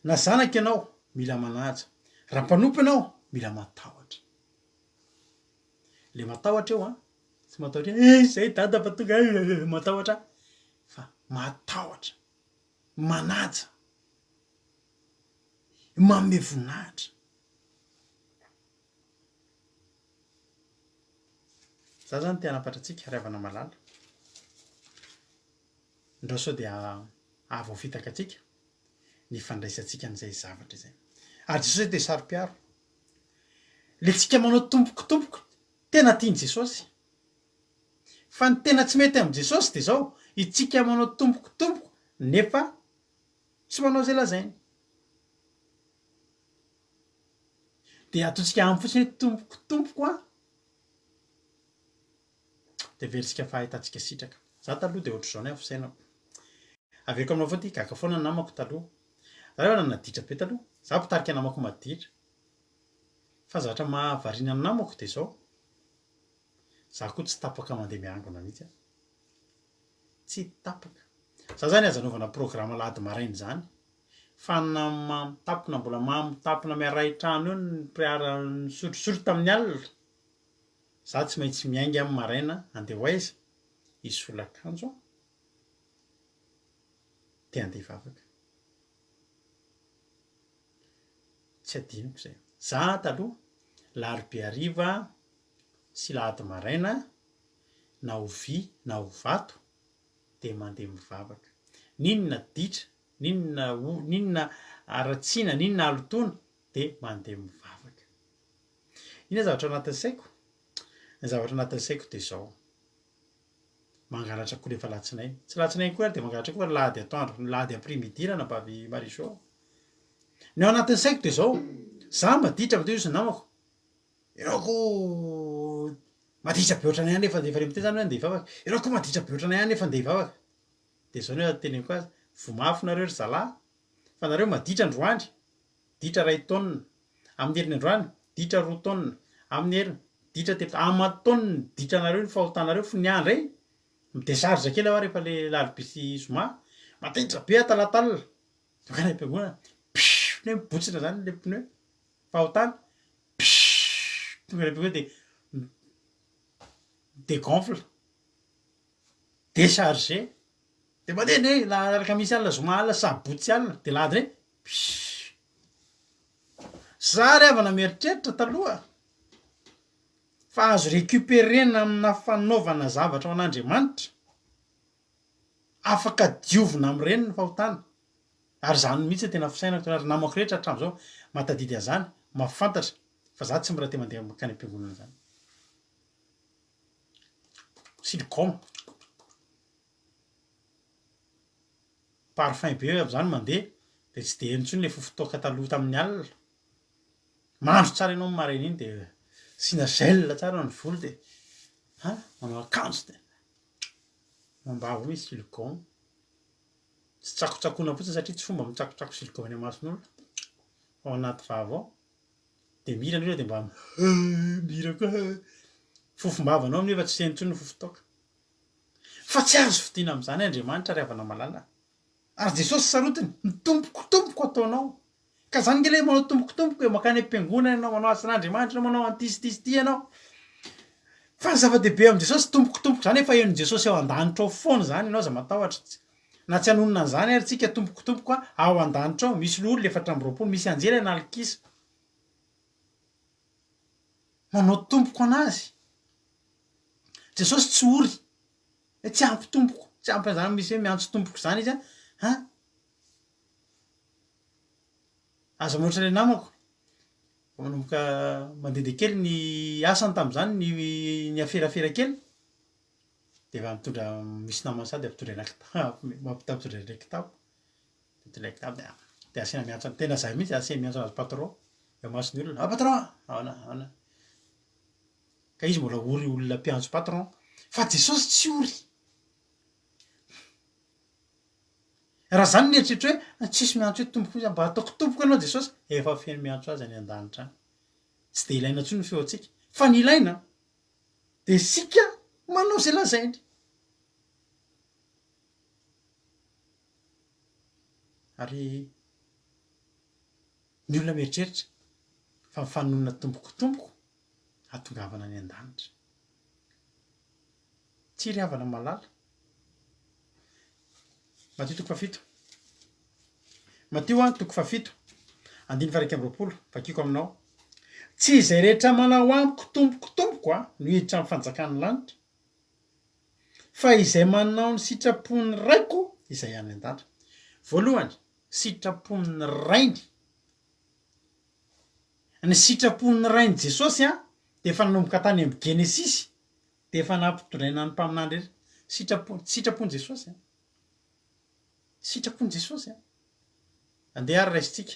na zanaka ianao mila manaja raha mpanompo ianao mila matahotra le matahotra eo tsy matahotra zay dada fa tonga matahotra fa matahotra manaja manome voninahitra za zany te hanapatratsika riavana malala ndao sao de ahavoafitaka atsika ny fandraisantsika n'izay zavatra zay ary jesosy de saro-piaro le tsika manao tompokotompoko tena tiany jesosy fa ny tena tsy mety am' jesosy de zao itsika manao tompokotompoko nefa tsy manao zay lazainy de ataotsika amy fotsiny hoe tompokotompoko de veritsika fahitatsika sitraka za taloha de ohatr' zao ny afisainako averiko aminao avao ty gaga foana ny namako taloha za rehefa nanaditra be taloha za mpitarika namako maditra fa zavatra mahavariana ny namako de zao za koa tsy tapaka mandeha miangona mihitsy tsy tapaka za zany azanaovana programa lahady marainy zany fa na mamitapona mbola mamitapona miaray trano eo ny priara sotrosotro tamin'ny alina za tsy maintsy miaingy amy maraina andeha ho aiza isolakanjo te andeha hivavaka tsy adinoko zay za taloha larobe ariva sy lahady maraina na ho vy na ho vato de mandeha mivavaka ninona ditra ninona aratsiana ninona alotona de mandeha mivavaka ina zavatra anatin'ny saiko ny zavatra anatin'ny saiko de zao mangalatra koa rehefa latsinainy tsy latsinainy koa ary de mangalatra koa fa lahady atoandro lahady aprimidirana bavy mariso ny ao anatin'ny saiko de zao za maditra mteo izy namako ianao maditra be ohatranay any efa de efa re miteny zany hoe andeha hivavaka ianao koa maditra be ohatranay any efa andeha hivavaka de zao ny teneniko azy vomafy nareo ry zalahy fa nareo maditra androany ditra ray taonina amin'ny herin'ny androany ditra roa taonina amin'ny heriny ditra telo amataoniny ditra nareo ny fahotanareo fo ny andro reny midesarza kely aho rehefa le lalibisy zoma matitra be atalatalina tonga ny am-piangonana ne mibotsina zany le pneu fahotana tonga ny am-piangonana de gonfle déchargé de mandeha ne laraka misy alina zoma alina sabotsy alina de lady reny za ry avana mieritreritra taloha fa azo récupérena amina fanaovana zavatra ho an'Andriamanitra afaka diovina am'ireny ny fahotana ary zany mihitsy tena fisainako ary namako rehetra hatramin'izao mahatadidy azany mafantatra fa za tsy mbola te mandeha makany am-piangonana zany silicon parfum be am'zany mandeha de tsy de intsony le fotoaka taloha tamin'ny alina mandro tsara ianao maraina iny de sina gel tsara ny volo de manao akanjo de mambava misy silicon tsy tsakotsakoana fotsiny satria tsy fomba mitsakotsako silicon any amason'olo ao anaty vava ao de mirana io de mba mira koa fofom-bavanao nefa tsy sentsony ny fofotoaka fa tsy azo fidiana am'zany Andriamanitra ry havana malala ary Jesosy sarotiny mitomboko ataonao ka zany nge le manao tombokotomboko makany am-piangonana ianao manao asin'Andriamanitra manao antisy ianao fa ny zava-dehibe am' Jesosy tombokotomboko zany efa eny Jesosy ao an-danitra ao foana zany ianao za matahotra na tsy hanonona an'izany ary tsika tombokotomboka ao an-danitra ao misy lolo 420 misy anjely analikisa manao tomboko anazy Jesosy tsy ory tsy ampy tomboko tsy ampy zany misy hoe miantso tomboko zany izy aza moatra le namako manomboka mandede kely ny asany tam'zany ny aferafera kely de efa mitondra misy namany sady ampitondra mampitapitondra ndraiky tapo ndraiky tapo de asina miantso tena zay mihitsy asina miantso azy patron eo masony olona patron ahona ka izy mbola ory olona mpiantso patron fa Jesosy tsy ory raha zany nieritreritry hoe tsisy miantso hoe tomboko izy mba ataoko tomboko ianao Jesosy efa feno miantso azy any an-danitra any tsy de ilaina ntsony ny feoantsika fa ny ilaina de sika manao zay lazainy ary ny olona mieritreritra fa mifanonona tombokotomboko hatongavana any an-danitra tsy ry havana malala Matio 7 Matio 7 andiny faraika amby 20 vakiko aminao tsy izay rehetra manao amiko tombokotomboko no hiditra amin'ny fanjakany lanitra fa izay manao ny sitrapon'ny raiko izay any an-danitra voalohany sitrapon'ny rainy ny sitrapon'ny rainy Jesosy de efa nanomboka tany amin'ny Genesisy de efa nampitondraina ny mpaminany rehetra sitrapony Jesosy sitrapony Jesosy andeha ary raisitsika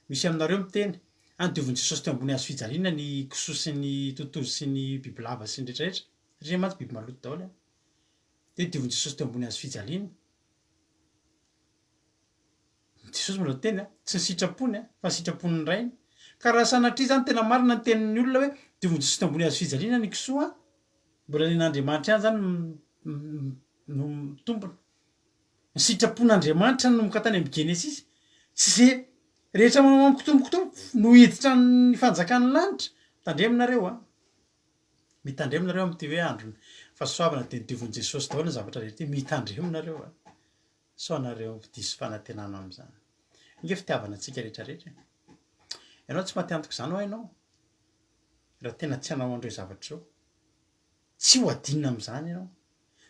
misy aminareo miteny andioviny Jesosy teo ambony hazo fijaliana ny kisoa sy ny tontolo sy ny biby lava sy ny rehetrarehetra satria mantsy biby maloto daholo de dioviny Jesosy teo ambony hazo fijaliana Jesosy mbola teny tsy ny sitrapony fa sitrapon'ny rainy ka raha sanatria zany tena marina ny tenin'ny olona hoe dioviny Jesosy teo ambony hazo fijaliana ny kisoa mbola nen'Andriamanitra ihany zany no mitombona ny sitrapon'Andriamanitra nanomboka tany amin'ny Genesisy tsy zay rehetra manao amiko tombokotomboko no hiditra ny fanjakany lanitra tandreminareo mitandreminareo am'ty hoe andro fahasoavana de dioviny Jesosy daholo ny zavatra rehetra mitandreminareo so anareo diso fanantenana am'zany nge fitiavana antsika rehetrarehetra ianao tsy matiantoko zany ho hainao raha tena tsy hanao andreo zavatra zao tsy ho adinina am'zany ianao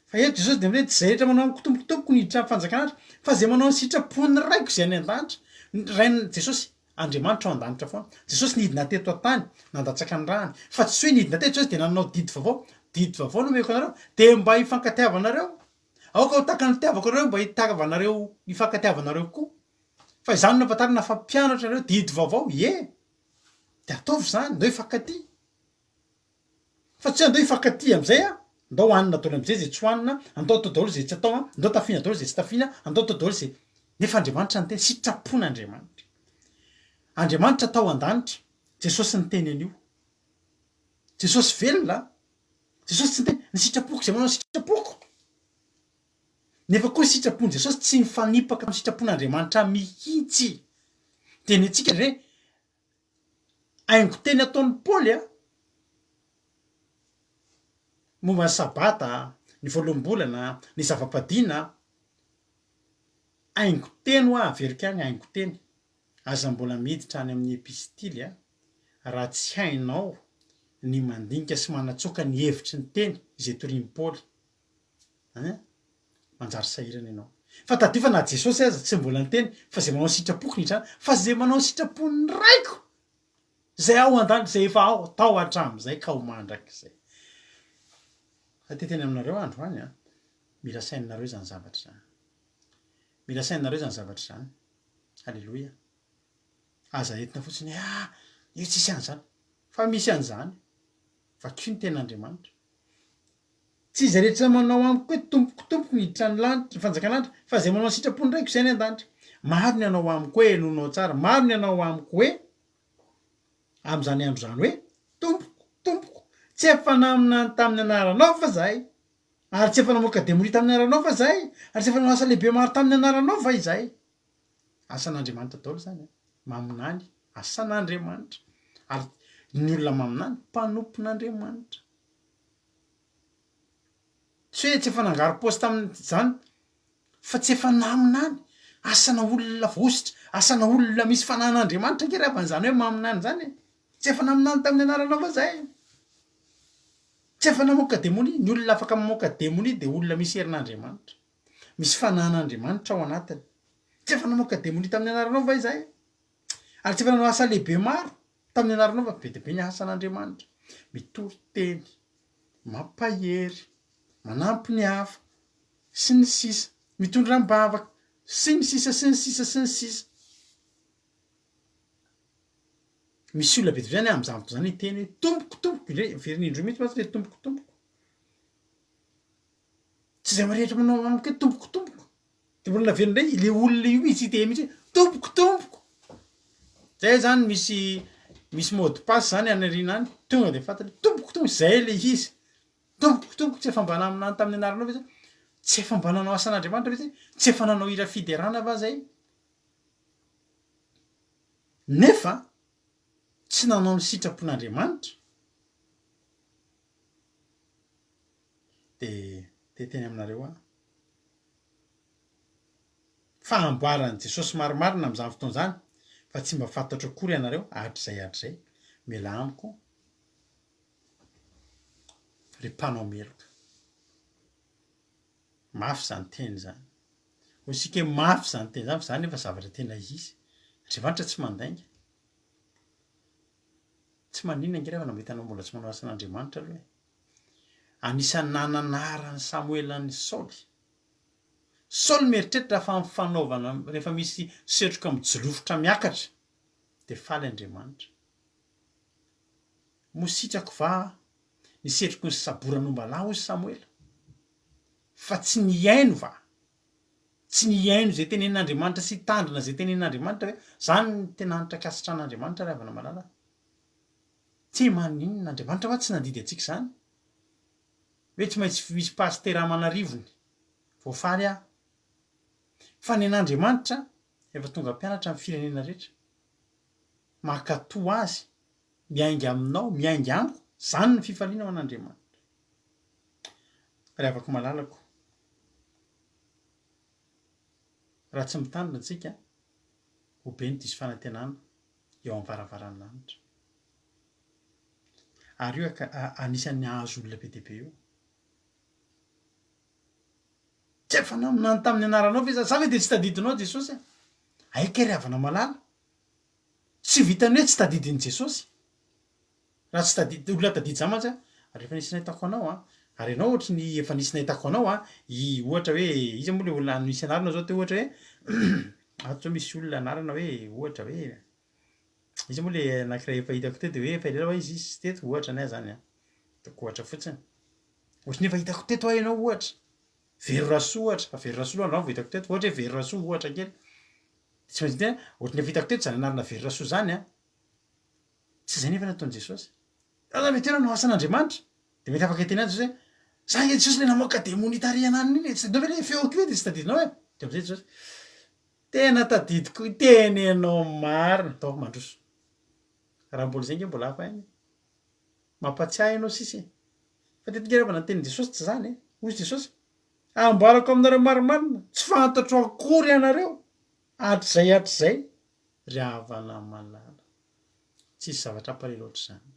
fa eto Jesosy de mire tsy zay rehetra manao amiko tombokotomboko ny hiditra fanjakanatra fa zay manao ny sitrapony raiko zay any an-danitra rainy Jesosy Andriamanitra ao an-danitra foana Jesosy nidina teto an-tany nandatsaka ny rahany fa tsy hoe nidina teto Jesosy de nanao didy vaovao no meko anareo de mba hifankatiavanareo aoka ho taka ny tiavako anareo mba hitiavanareo hifankatiavanareo koa fa izany no ampatarina fa mpianatra nareo didy vaovao de ataovy zany ndao hifankaty fa tsy andao hifankaty am'izay andao hoanina daholo am'zay zay tsy hoanina andao atao daholo zay tsy atao andao tafina daholo zay tsy tafina andao atao daholo zay nefa Andriamanitra ny teny sitrapon'Andriamanitra Andriamanitra tao an-danitra Jesosy ny teny an'io Jesosy velona Jesosy tsy nyteny ny sitrapoko zay manao sitrapoko nefa koa sitrapony Jesosy tsy mifanipaka amin'ny sitrapon'Andriamanitra mihitsy teny antsika re aingo teny ataon'ny Paoly momba ny sabata ny voalohambolana ny zava-padina aingo teny ho averika any aingo teny aza mbola miditra any amin'ny epistily raha tsy hainao ny mandinika sy manatsoka ny hevitry ny teny izay toriany Paoly manjary sahirana ianao fa tadio fa na Jesosy aza tsy mbola ny teny fa zay manao sitrapokony hitrany fa zay manao sitrapony raiko zay ao an-dany zay efa ao tao hatram'izay ka ho mandrak'izay teteny aminareo andro any mila sainareo zany zavatra zany mila sainareo zany zavatra zany alleloia aza entina fotsiny io tsisy an'zany fa misy an'zany fa ko ny ten'Andriamanitra tsy izy rehetra manao amiko hoe tompoko niditra ny lanitra fanjakan'anitra fa zay manao sitrapony raiko zay ny an-danitra maro ny anao amiko hoe nonao tsara maro ny anao amiko hoe am'zany andro zany hoe tompoko tsy efa namina tamin'ny anaranao fa zahay ary tsy efa namoaka demoni tamin'ny anaranao fa zahay ary tsy efa nanao asa lehibe maro tamin'ny anaranao fa izahay asan'Andriamanitra daholo zany maminany asan'Andriamanitra ary ny olona maminany mpanompon'Andriamanitra tsy hoe tsy efa nangaro paosy tamin'izany fa tsy efa naminany asana olona vosotra asana olona misy fanan'Andriamanitra ke raha van'izany hoe maminany zany tsy efa naminany tamin'ny anaranao fa zahay tsy efa namoaka demoni ny olona afaka mamoaka demoni de olona misy herin'Andriamanitra misy fanan'Andriamanitra ao anatiny tsy efa namoaka demoni tamin'ny anaranao fa izahay ary tsy efa nanao asa lehibe maro tamin'ny anaranao fa be de be ny asan'Andriamanitra mitory teny mampahery manampy ny hafa sy ny sisa mitondra mbavaka sy ny sisa sy ny sisa sy ny sisa misy olona be de be zany am'izany fotoana zany teny hoe tompoko verin'indro mihitsy fa tsy le tompoko tsy zay marehetra manao amiko hoe tompokotompoko de mbola naverindray le olona io izy te mihitsy tompokotompoko zay zany misy mot de passe zany anarina any tonga de fantany tompokotompo zay le izy tompokotompoko tsy efa mba naminany tamin'ny anaranao fa izy tsy efa mba nanao asan'Andriamanitra izy tsy efa nanao hira fiderana fa zay nefa tsy nanao ny sitrapon'Andriamanitra de teny aminareo fahamboaran'i Jesosy marimarina am'izany fotoana zany fa tsy mba fantatra akory ianareo hatrizay mila amiko le mpanao meloka mafy zany teny zany ho isika mafy zany teny zany fa zany nefa zavatra tena izy Andriamanitra tsy mandainga tsy maninona nge refa nambohitanao mbola tsy manao asan'Andriamanitra aloha anisan'ny nananarany Samoelan'ny Saoly mieritreritra fa mifanaovana rehefa misy setroka mijolofotra miakatra de faly Andriamanitra mositrako va ny setroko ny saboran'ombalahy hozy Samoela fa tsy niaino va tsy niaino zay tenenin'Andriamanitra sy tandrina zay tenenin'Andriamanitra hoe zany ny tena anitra kasitran'Andriamanitra ravana malala tsy maninon'Andriamanitra fa tsy nandidy antsika zany hoe tsy maintsy misy pastera amanarivony voafaly fa ny an'Andriamanitra efa tonga mpianatra amin'ny firenena rehetra makatò azy miainga aminao miainga amiko zany ny fifaliana ao an'Andriamanitra raha afaka malalako raha tsy mitandrina antsika ho be ny diso fanantenana eo amin'ny varavaran'ny lanitra ary io anisan'ny ahazo olona be dehibe io tsy efa naminany tamin'ny anaranao fa izy za ve de tsy tadidinao Jesosy aika ry havana malala tsy vitany hoe tsy tadidin'i Jesosy raha tsy tadidy olona tadidy zany mantsy ary efa nisy nahitako anao ary ianao ohatra ny efa nisy nahitako anao ohatra hoe izy moa le olona misy anarana zao te ohatra hoe ato zao misy olona anarana hoe ohatra hoe izy moa le anankiray efa hitako teto de hoe efa ela izy sy teto ohatra nay zany toko ohatra fotsiny ohatra ny efa hitako teto ianao ohatra Verorasoa ohatra fa Verorasoa aloha vao hitako teto ohatra hoe Verorasoa ohatra kely tsy maintsy tena ohatra ny efa hitako teto zany anarana Verorasoa zany tsy zay nefa nataon'i Jesosy raha mety hoe nanao asan'Andriamanitra de mety afaka hiteny azy hoe za nge Jesosy le namoaka demoni tariana any iny tsy tadidinao ve le feo keo de tsy tadidinao de am'izay Jesosy tena tadidiko teny ianao marina tao mandroso raha mbola zay nge mbola hafa any mampatsiahy ianao sisy fa tetika rehefa nanteny Jesosy tsy zany hozy Jesosy amboarako aminareo marimarina tsy fantatro akory ianareo hatrizay ry havana malala tsisy zavatra hampalay loatra zany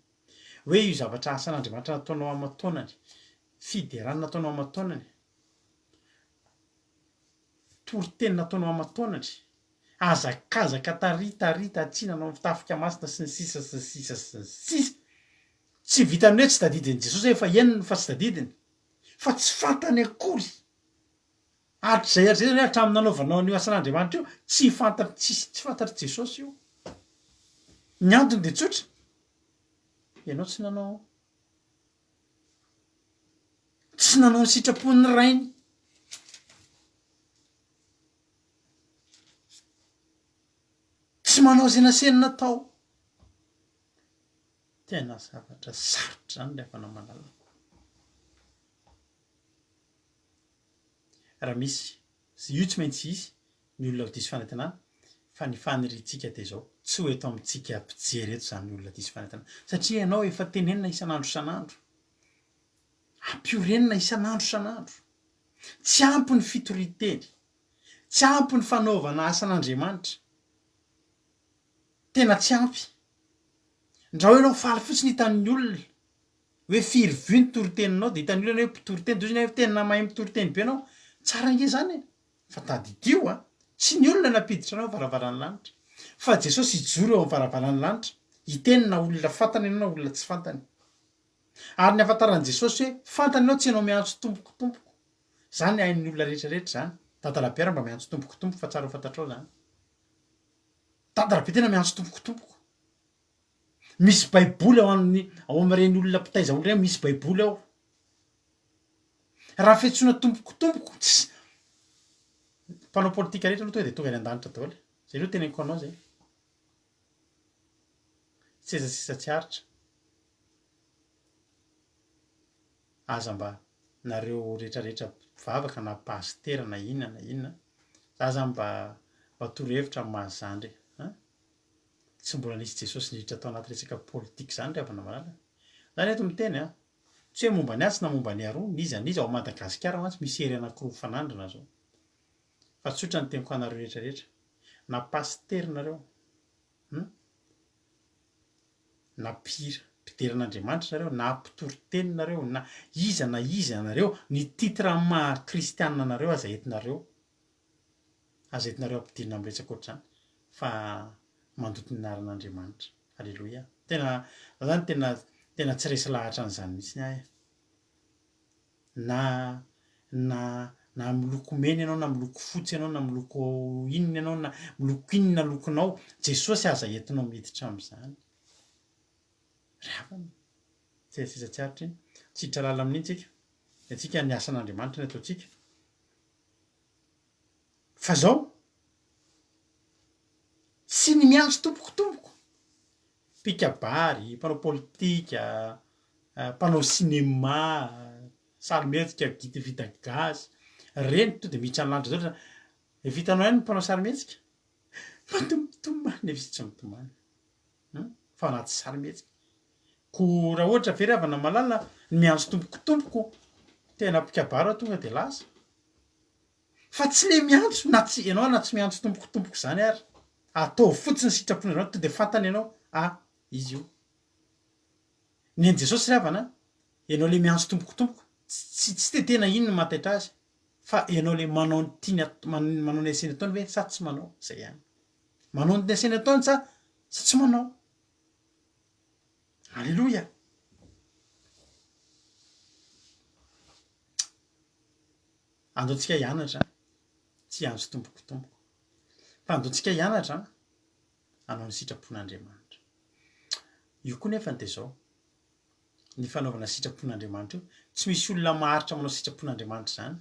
hoe io zavatra asan'Andriamanitra nataonao amataonany, fiderana nataonao amataonany, toriteny nataonao amataonany, azakazaka taritariata tsinanao fitafika masina sy ny sisa sy ny sisa sy ny sisa, tsy vitany hoe tsy tadidiny Jesosy efa eniny fa tsy tadidiny, fa tsy fantany akory. Hatrizay hoe hatramin'ny nanaovanao an'io asan'Andriamanitra io tsy fantatry Jesosy io. Ny antony de tsotra, ianao tsy nanao ny sitrapon'ny rainy, tsy manao zay naseny natao. Tena zavatra sarotra zany le afana manala. Raha misy io tsy maintsy izy ny olona ho diso fanantenana, fa ny faniritsika de zao tsy ho eto amintsika ampijery eto zany olona diso fanantenana, satria ianao efa tenenina isan'andro, ampiorenina isan'andro, tsy ampy ny fitoriteny, tsy ampy ny fanaovana asan'Andriamanitra, tena tsy ampy. Ndra hoe ianao faly fotsiny hitan'ny olona hoe firy vy ny toriteninao de hitan'ny olona hoe mpitoroteny de hoe tena mahay mitoriteny be anao, tsara nge zany e, fa tadidio tsy ny olona napiditra anao varavaran'ny lanitra, fa Jesosy ijoro eo amin'ny varavaran'ny lanitra, hiteny na olona fantany ianao na olona tsy fantany. Ary ny ahafantaran'i Jesosy hoe fantany ianao tsy ianao miantso tompokotompoko, zany hain'ny olona rehetrarehetra zany. Tantara-piara mba miantso tompokotompoko fa tsara ho fantatrao zany. Tantara-be tena miantso tompokotompoko. Misy baiboly ao amin'ireny olona mpitaiza olona misy baiboly ao. Raha fiantsoana tompokotompoko, tsy mpanao politika rehetra aloha tonga de tonga any an-danitra daholo. Zay aloha teneniko anao zay. Seza sisa tsy haritra. Aza mba nareo rehetrarehetra vavaka na pastera na inona, za zany mba toro-hevitra amin'ny mahazany re. Tsy mbola nisy Jesosy niditra tao anaty resaka politika zany re avana malala. Zany eto miteny tsy hoe momba ny atsy na momba ny aroa, niza ao Madagasikara mantsy misy ery anankiroa fanandrina zao. Fa tsotra ny teniko anareo rehetrarehetra, na pastera nareo, na mpiderin'Andriamanitra nareo, na mpitoroteny nareo, na iza nareo, ny titra maha kristianina nareo aza entinareo ampidirina amin'ny resaka ohatr'izany, fa mandoto ny anaran'Andriamanitra. Alleloia. Tena tsy resy lahatra an'izany mihitsy ahy. Na miloko mena ianao, na miloko fotsy ianao, na miloko inona ianao, na miloko inona lokonao, Jesosy aza entinao miditra amin'izany. Ravana. Tsy haritra iny. Tsy hiditra lala amin'iny tsika. Antsika ny asan'Andriamanitra ny ataontsika. Fa zao sy ny miantso tompokotompoko. Mpikabary, mpanao politika, mpanao sinema, sarimihetsika, vita gasy, reny to de miditra ny lanitra zao. Vitanao ihany ny mpanao sarimihetsika? Mitomany efa tsy mitomany. Fa anaty sarimihetsika. Ko raha ohatra very avana malala ny miantso tompokotompoko, tena mpikabary tonga de lasa. Fa tsy le miantso na tsy ianao na tsy miantso tompokotompoko zany ary. Atao fotsiny sitrapony ianao to de fantany ianao, izy io. Ny an'i Jesosy ry havana, ianao le miantso tompokotompoko, tsy tetena ino no mataitra azy, fa ianao le manao ny tiany manao ny aseny ataony hoe sa tsy manao, zay ihany. Manao ny aseny ataony sa tsy manao. Alleloia. Andaontsika hianatra, tsy hiantso tompokotompoko, fa andaontsika hianatra hanao ny sitrapon'Andriamanitra. Io koa nefa de zao, ny fanaovana sitrapon'Andriamanitra io, tsy misy olona maharitra manao sitrapon'Andriamanitra zany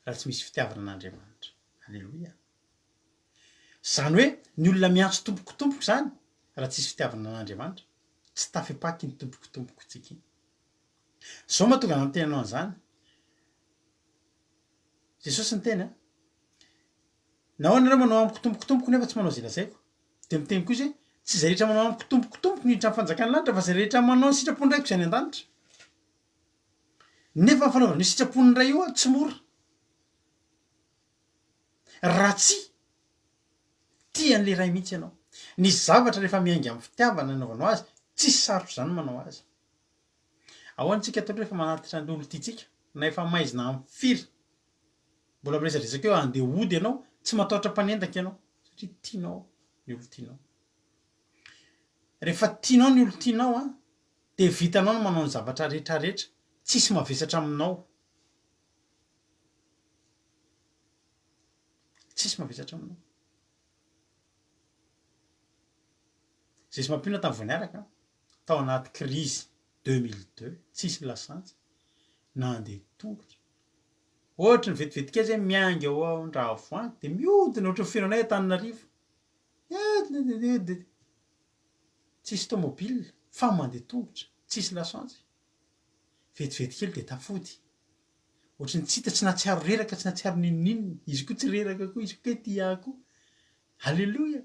raha tsy misy fitiavana an'Andriamanitra. Alleloia. Zany hoe ny olona miantso tompokotompoko zany raha tsy misy fitiavana an'Andriamanitra, tsy tafepaky ny tompokotompoko tsika iny. Zao mahatonga ny tenanao an'izany. Jesosy ny teny nahoana nareo manao amiko tompokotompoko nefa tsy manao zay lazaiko. De miteny koa izy hoe tsy izay rehetra manao amiko tompokotompoko miditra amin'ny fanjakan'ny lanitra, fa izay rehetra manao ny sitrapony raiko izay any an-danitra. Nefa ny fanaovana io sitrapony ray io tsy mora. Raha tsy tia an'le ray mihitsy ianao. Ny zavatra rehefa miainga amin'ny fitiavana anaovanao azy, tsisy sarotra zany manao azy. Ahoantsika atao rehefa manatitra ny olo tiatsika na efa maizina amin'ny firy mbola miresadresaka eo andeha ody ianao tsy matahotra mpanendaka ianao satria tianao ny olo tianao. Rehefa tianao ny olo tianao a de vitanao no manao ny zavatra rehetrarehetra tsisy mavesatra aminao, tsisy mavesatra aminao. Zay sy mampina tamin'ny vao niaraka tao anaty crise 2002 tsisy lasantsy nandeha tongotra ohatra ny vetivetika zay mianga eo Andravoahangy de miodina ohatra ny firenanay Antananarivo tsisy tomobile fa mandeha tongotra tsisy lasantsy vetivety kely de tafody ohatra ny tsy hita tsy natsiaro reraka tsy natsiaro ninninina izy koa tsy reraka koa izy koa tia koa halleloja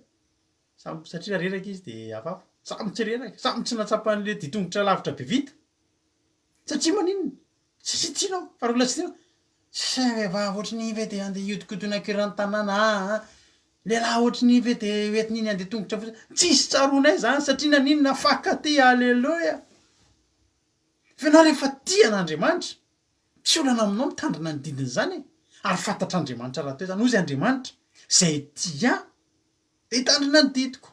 satria reraka izy de afafa samy tsy reraka samy tsy natsapan'le ditongotra lavitra be vita satria maninona sisy tianao fa rola tsy tianao sy vehivavy ohatra ny ve de andeha iodikodina kirany tanàna lehilahy ohatra ny ve de oentin'iny andeha tongotra fotsiny tsisy tsaronay zany satria naninona afaka ty halleloja fa ianao rehefa tian'Andriamanitra tsy olana aminao mitandrina ny didiny zany ary fantatr'Andriamanitra raha teo zany ozy Andriamanitra zay tia de hitandrina ny didiko.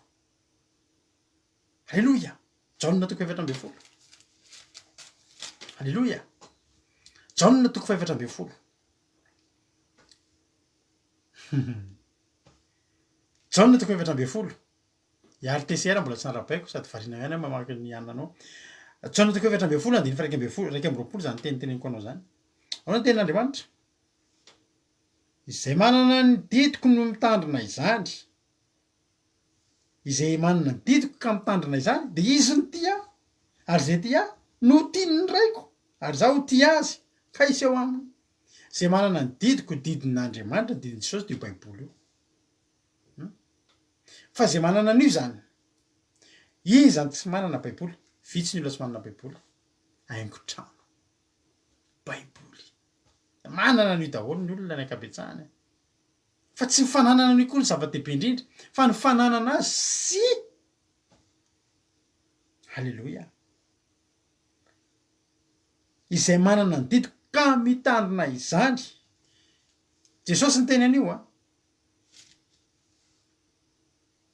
Halleloja. Jaona toko 7:10. Halleloja. Jaona toko 7:10. Jaona toko 7:10. Iary TCR mbola tsy narapaiko sady varina ihany mamaky ny ananao. Jaona toko 7:10 andiny 2:20 zany teniteneniko anao zany. Ao ny tenin'Andriamanitra. Izay manana ny didiko no mitandrina izany. Izay manana ny didiko ka mitandrina izany de izy ny tia ary zay tia no tiany ny raiko ary zaho tia azy ka isy eo aminy. Zay manana ny didiko didin'Andriamanitra didin'i Jesosy de Baiboly io. Fa zay manana an'io zany izy zany tsy manana Baiboly vitsy ny olona tsy manana Baiboly haingo-trano Baiboly manana an'io daholo ny olona ny ankabetsahany fa tsy mifananana an'io koa ny zava-dehibe indrindra fa ny fananana azy sy halleloja izay manana ny didiko ka mitandrina izany Jesosy ny teny an'io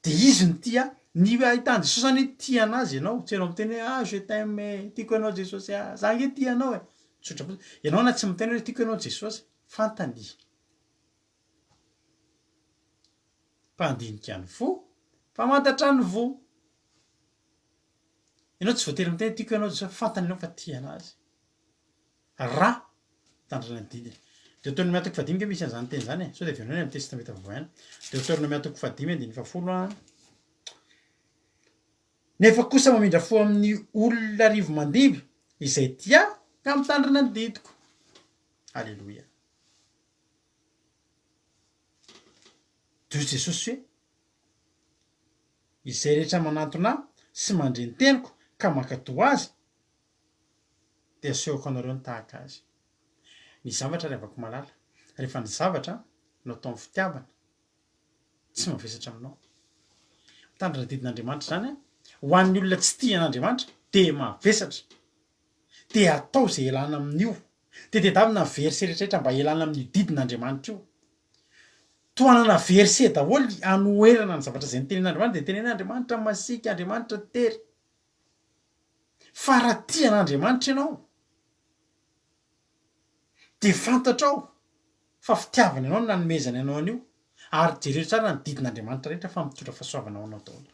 de izy ny tia ny ahitany Jesosy zany tia anazy ianao tsy ianao miteny hoe je t'aime tiako ianao Jesosy za nge tia anao tsotra ianao na tsy miteny hoe tiako ianao Jesosy fantany mpandinika ny fo fa mantatra ny vo ianao tsy voatery miteny tiako ianao Jesosy fantany ianao fa tia anazy ra mitandrina ny didiny. Deutéronomie toko 5 misy an'izany teny zany sao de averina amin'ny testamenta vaovao. Deutéronomie toko 5:10. Nefa kosa mamindra fo amin'ny olona rivo mandimby izay tia ka mitandrina ny didiko. Halleloja. Toy Jesosy hoe izay rehetra manantona sy mandre ny teniko ka mankatoa azy de asehoko anareo ny tahaka azy. Ny zavatra revako malala rehefa ny zavatra no atao amin'ny fitiavana tsy mavesatra aminao. Mitandrina didin'Andriamanitra zany ho an'ny olona tsy tia an'Andriamanitra de mavesatra de atao zay elana amin'io de tedavina verset rehetrarehetra mba elana amin'ny didin'Andriamanitra io. Toanana verset daholo anoherana ny zavatra zay ny tenin'Andriamanitra de tenin'Andriamanitra masika Andriamanitra tery fa raha tia an'Andriamanitra ianao de fantatrao fa fitiavana ianao no nanomezana ianao an'io ary jereo tsara ny didin'Andriamanitra rehetra fa mitondra fahasoavana ao anao daholo.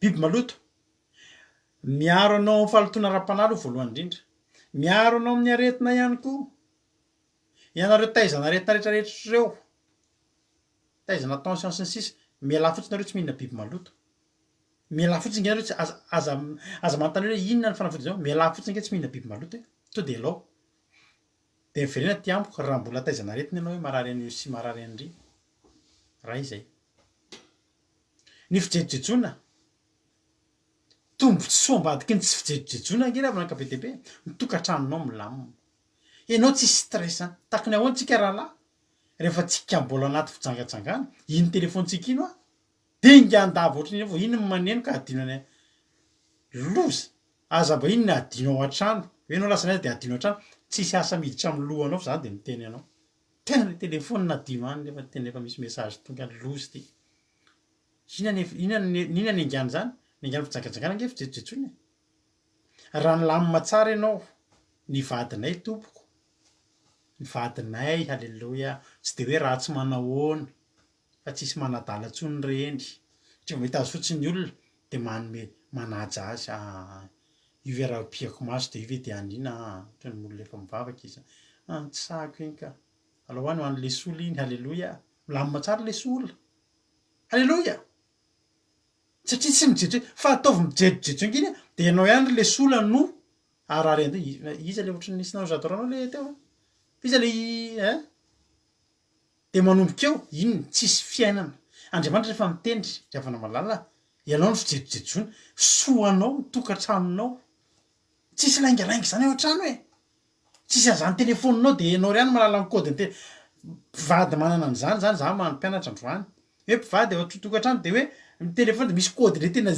Biby maloto miaro anao amin'ny fahalotona ara-panalo voalohany indrindra miaro anao amin'ny aretina ihany koa ianareo taizana aretina rehetrarehetra ireo taizana tension sy ny sisa miala fotsiny nareo tsy mihinana biby maloto miala fotsiny nge nareo tsy aza manontany hoe inona ny fanafody zao miala fotsiny nge tsy mihinana biby maloto to de lao de miverena ty amiko raha mbola taizana aretina ianao hoe marary an'io sy marary an'ry raha izay. Ny fijerojejona tombontsoa ambadiky ny tsy fijerojejona nge ravina ka be dehibe mitokantranonao milamina ianao tsy stress takony ahoantsika rahalahy rehefa tsika mbola anaty fijangatsangana iny telefonitsika ino de inga andava ohatrany vo iny maneno ka adinany loza aza ba inona adinao an-trano hoe nao lasa nay de adinao an-trano tsisy asa miditra amy lohanao fa za de miteny anao tena le telefony nadino any nefa tena efa misy message tonga ny lozy ty inona ny angany zany ny angany fitsangatsangana nge fijetsojetsoiny raha ny lamina tsara ianao ny vadinay tompoko ny vadinay halleloia tsy de hoe raha tsy manahoana fa tsisy manadala ntsony reny satria mahita azy fotsiny ny olona de manome manaja azy io ve raha piako maso de io ve de anina toy ny olona efa mivavaka izy tsy sahako iny ka alao any ho an'le sola iny halleloia milamina tsara le sola halleloia satria tsy mijejo fa ataovy mijejojejo iny de ianao ihany le sola no arary ande iza le ohatry nisy nao zadoranao le teo iza le de manomboka eo iny tsisy fiainana andriamanitra rehefa mitendry riavana malala ianao no fijerojejony soanao tokantranonao tsisy laingalainga zany ao an-trano e tsisy azany telefoninao de ianao riany malala ny kodiny te mpivady manana an'zany zany za mampianatra androany hoe mpivady ao tokantrano de hoe telefony de misy kody le tena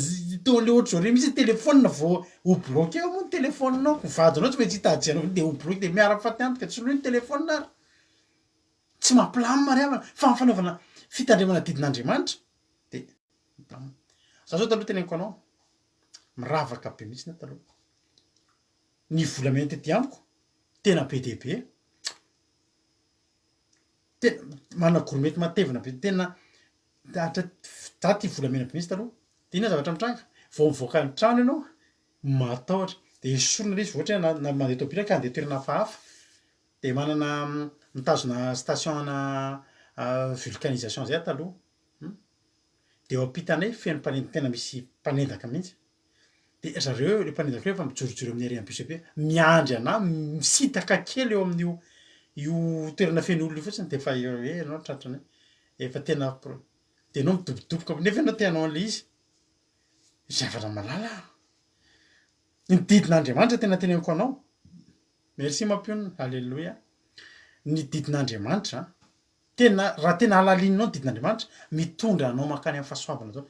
taon'le ohatry zao re misy telefona vao ho bloqué eo moa ny telefoninao vadinao tsy maintsy hitajianao de ho bloqué de miara-mifaty antoka tsy loy ny telefona ary tsy mampilamina riavana fa fanaovana fitandremana didin'andriamanitra de za zao taloha teneniko anao miravaka be mihitsy na taloha ny volamena tety amiko tena be dehibe tena mana goromety matevina be tena za ty volamena be mihitsy taloha de ina zavatra mitranga vao mivoaka ny trano ianao matahotra de esorina le izy ohatra hoe na mandeha tobila ka andeha toerana hafahafa de manana mitazona station ana vulcanisation zay taloha de eo ampitanay feno mpanendaka tena misy mpanendaka mihitsy de zareo le mpanendaka reo efa mijorojoro amin'ny ariam-bus be miandry ana misitaka kely eo amin'io io toerana feno olona io fotsiny de efa hoe anao tratrany efa tena de anao midobodoboka nefa anao te hanao an'le izy zavatra malala ny didin'andriamanitra tena teneniko anao merci mampiona halleloia ny didin'andriamanitra tena raha tena halalininao ny didin'andriamanitra mitondra anao makany amin'ny fahasoavana zao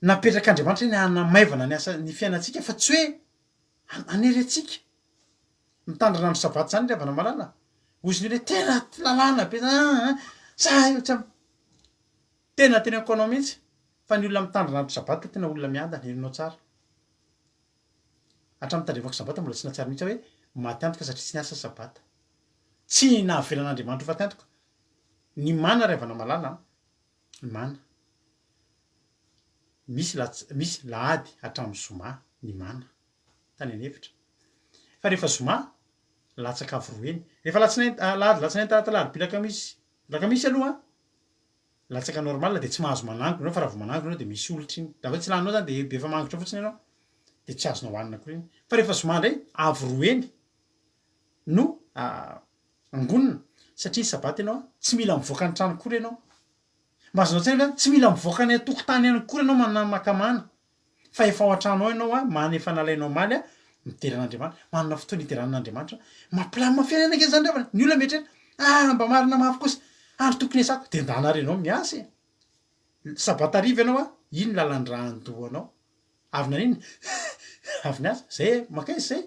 napetraka andriamanitra ny hanamaivana ny asa ny fiainantsika fa tsy hoe anery atsika mitandrina andro sabaty zany riavana malala ozy ny hoe tena lalàna be sa io tsy tena teneniko anao mihitsy fa ny olona mitandrina andro sabata tena olona miadana herinao tsara hatramin'ny mitandremako sabata mbola tsy natsara mihitsy hoe maty antoka satria tsy niasa sabata tsy nahavelan'andriamanitra ho faty antoka ny mana riavana malala ny mana misy lahady hatramin'ny zoma ny mana tany anefitra fa rehefa zoma latsaka avy roeny rehefa lahady latsinainy talady pilakamisy aloha latsaka normal de tsy mahazo manangona anao fa raha vo manangona anao de misy olitra iny raha hoe tsy laninao zany de be efa mangotra fotsiny anao de tsy azonao hanina koa iny fa rehefa zoma ndray avy roeny no angonina satria ny sabata ianao tsy mila mivoaka ny trano kory ianao mazonao tsena tsy mila mivoaka ny atokotany ihany kory ianao manana makamana fa efa ao an-trano ao ianao mana efa nalainao maly miteran'andriamanitra manana fotoana iteran'andriamanitra mampilamina fiainana ke zany revana ny olona metrena mba marina mafy kosa andro tokony asako de ndanary ianao miasa sabata ariva ianao iny lalandraha andohanao avy naniny avy ny asa zay makaizy zay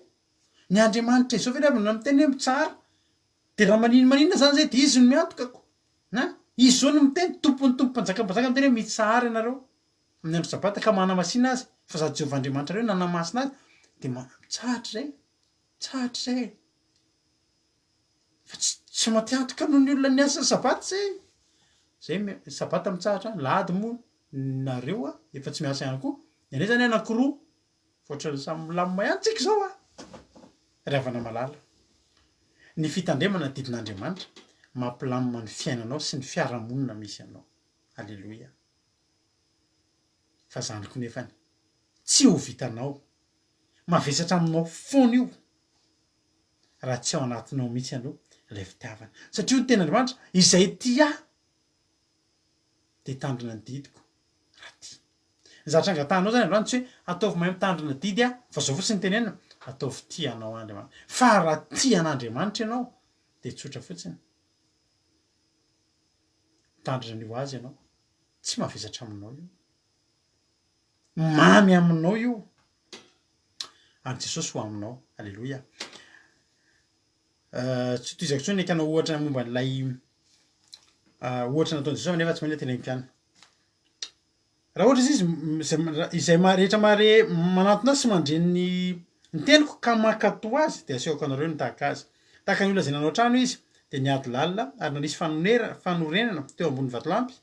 ny andriamanitra izao ve ravana miteny hoe mitsara de raha maninina zany zay de izy no miantokako izy zao no miteny tompony tomponjakampanjaka miteny hoe mitsara ianareo amin'ny andro sabata ka mana masina azy fa sady jehovahandriamanitra reo nanamasina azy de tsahatra zay fa tsy matiantoka noho ny olona ny asa sabata zay sabata mitsahatra lahady moa nareo efa tsy miasa ihany koa ane zany anakiroa foatra samy milamina ihany tsika zao riavana malala ny fitandremana didin'andriamanitra mampilamina ny fiainanao sy ny fiarahamonina misy anao halleloia fa zandriko nefany tsy ho vitanao mavesatra aminao foana io raha tsy ao anatinao mihitsy aloha lay fitiavana satria io ny ten'andriamanitra izay tia de tandrina ny didiko raha ty ny zatra angatanao zany androany tsy hoe ataovy mahay mitandrina didy fa zao fotsiny tenenina ataovy tianao andriamanitra fa raha tian'andriamanitra ianao de tsotra fotsiny mitandrina an'io azy ianao tsy mavesatra aminao io mamy aminao io ary jesosy ho aminao alleloia tsy toizako tsony ekanao ohatra momba n'lay ohatra nataony jesosy nefa tsy maintsy tena mpiana raha ohatra izy izay rehetra mare manatona sy mandrenny ny teniko ka makato azy de aseoko anareo nitahaka azy tahaka ny olona zay nanao trano izy de niady lalina ary nanisy fanorenana teo ambony vatolampy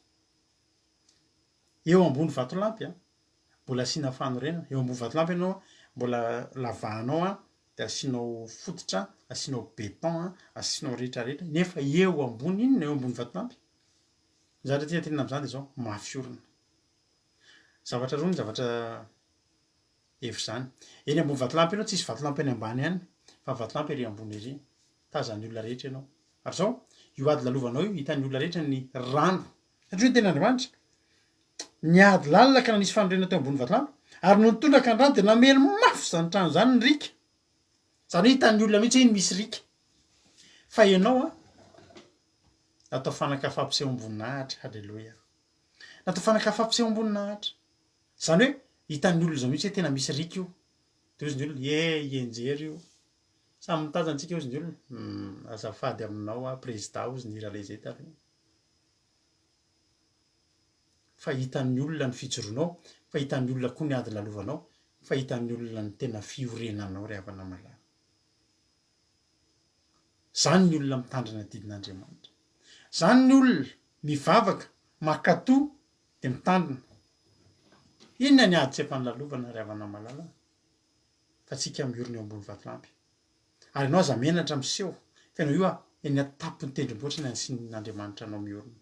eo ambony vatolampy a mbola asiana fanorenana eo ambony vatolampy ianao mbola lavanao a de asianao fototra asianao beton a asianao rehetrarehetra nefa eo ambony inona eo ambony vatolampy zatra tia tenina am'zany de zao mafy orona zavatra roa ny zavatra evy zany eny ambony vatolampy ianao tsisy vatolampy any ambany ihany fa vatolampy ery ambony ery tazany olona rehetra ianao ary zao io ady lalovanao io hitan'ny olona rehetra ny rano satria ny ten'andriamanitra niady lalina ka nanisy fanorenana teo ambony vatolampy ary no nitondraka ny rano de namely mafy zany trano zany ny rika zany hoe hitan'ny olona mihitsy iny misy rika fa ianao a natao fanakafampiseho amboninahitra halleloia natao fanakafampiseho amboninahitra zany hoe hitan'ny olona zao mihitsy hoe tena misy rika io de ozy ny olona enjery io samy mitazantsika ozy ny olona azafady aminao a président ozy ny irale zay tafy fa hitan'ny olona ny fijoroanao fa hitan'ny olona koa ny ady lalovanao fa hitan'ny olona ny tena fiorenanao ry havana malala zany ny olona mitandrina didin'andriamanitra zany ny olona mivavaka makato de mitandrina inona ny ady tsy ampanlalovana ry havana malala fa tsika miorona eo ambony vatolampy ary anao aza menatra miseho fa ianao io a eny atapony tendromboatra ny ansin'andriamanitra anao miorona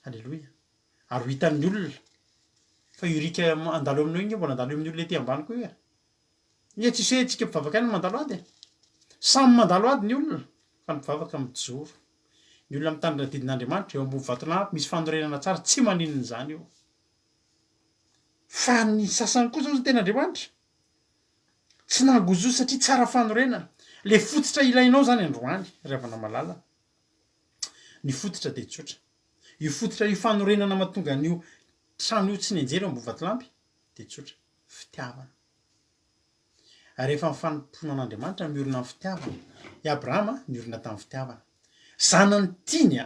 halleloia ary ho hitan'ny olona fa io rika andalo aminao igny mbola andalo amin'ny olona ety ambany koa io e tsisy hoe tsika mpivavaka any mandalo ady samy mandalo ady ny olona fa nipivavaka mijoro ny olona mitandrina didin'andriamanitra eo ambony vatolampy misy fanorenana tsara tsy maninony zany io fa ny sasany kosa ozy ten'andriamanitra tsy nangozo satria tsara fanorenana le fototra ilainao zany androany ry havana malala ny fototra de tsotra io fototra io fanorenana mahatonga an'io trano io tsy nenjery eo ambony vatolampy de tsotra fitiavana rehefa mifanompoana an'andriamanitra miorina amin'ny fitiavana i abrahama niorina tamin'ny fitiavana zanany tiany a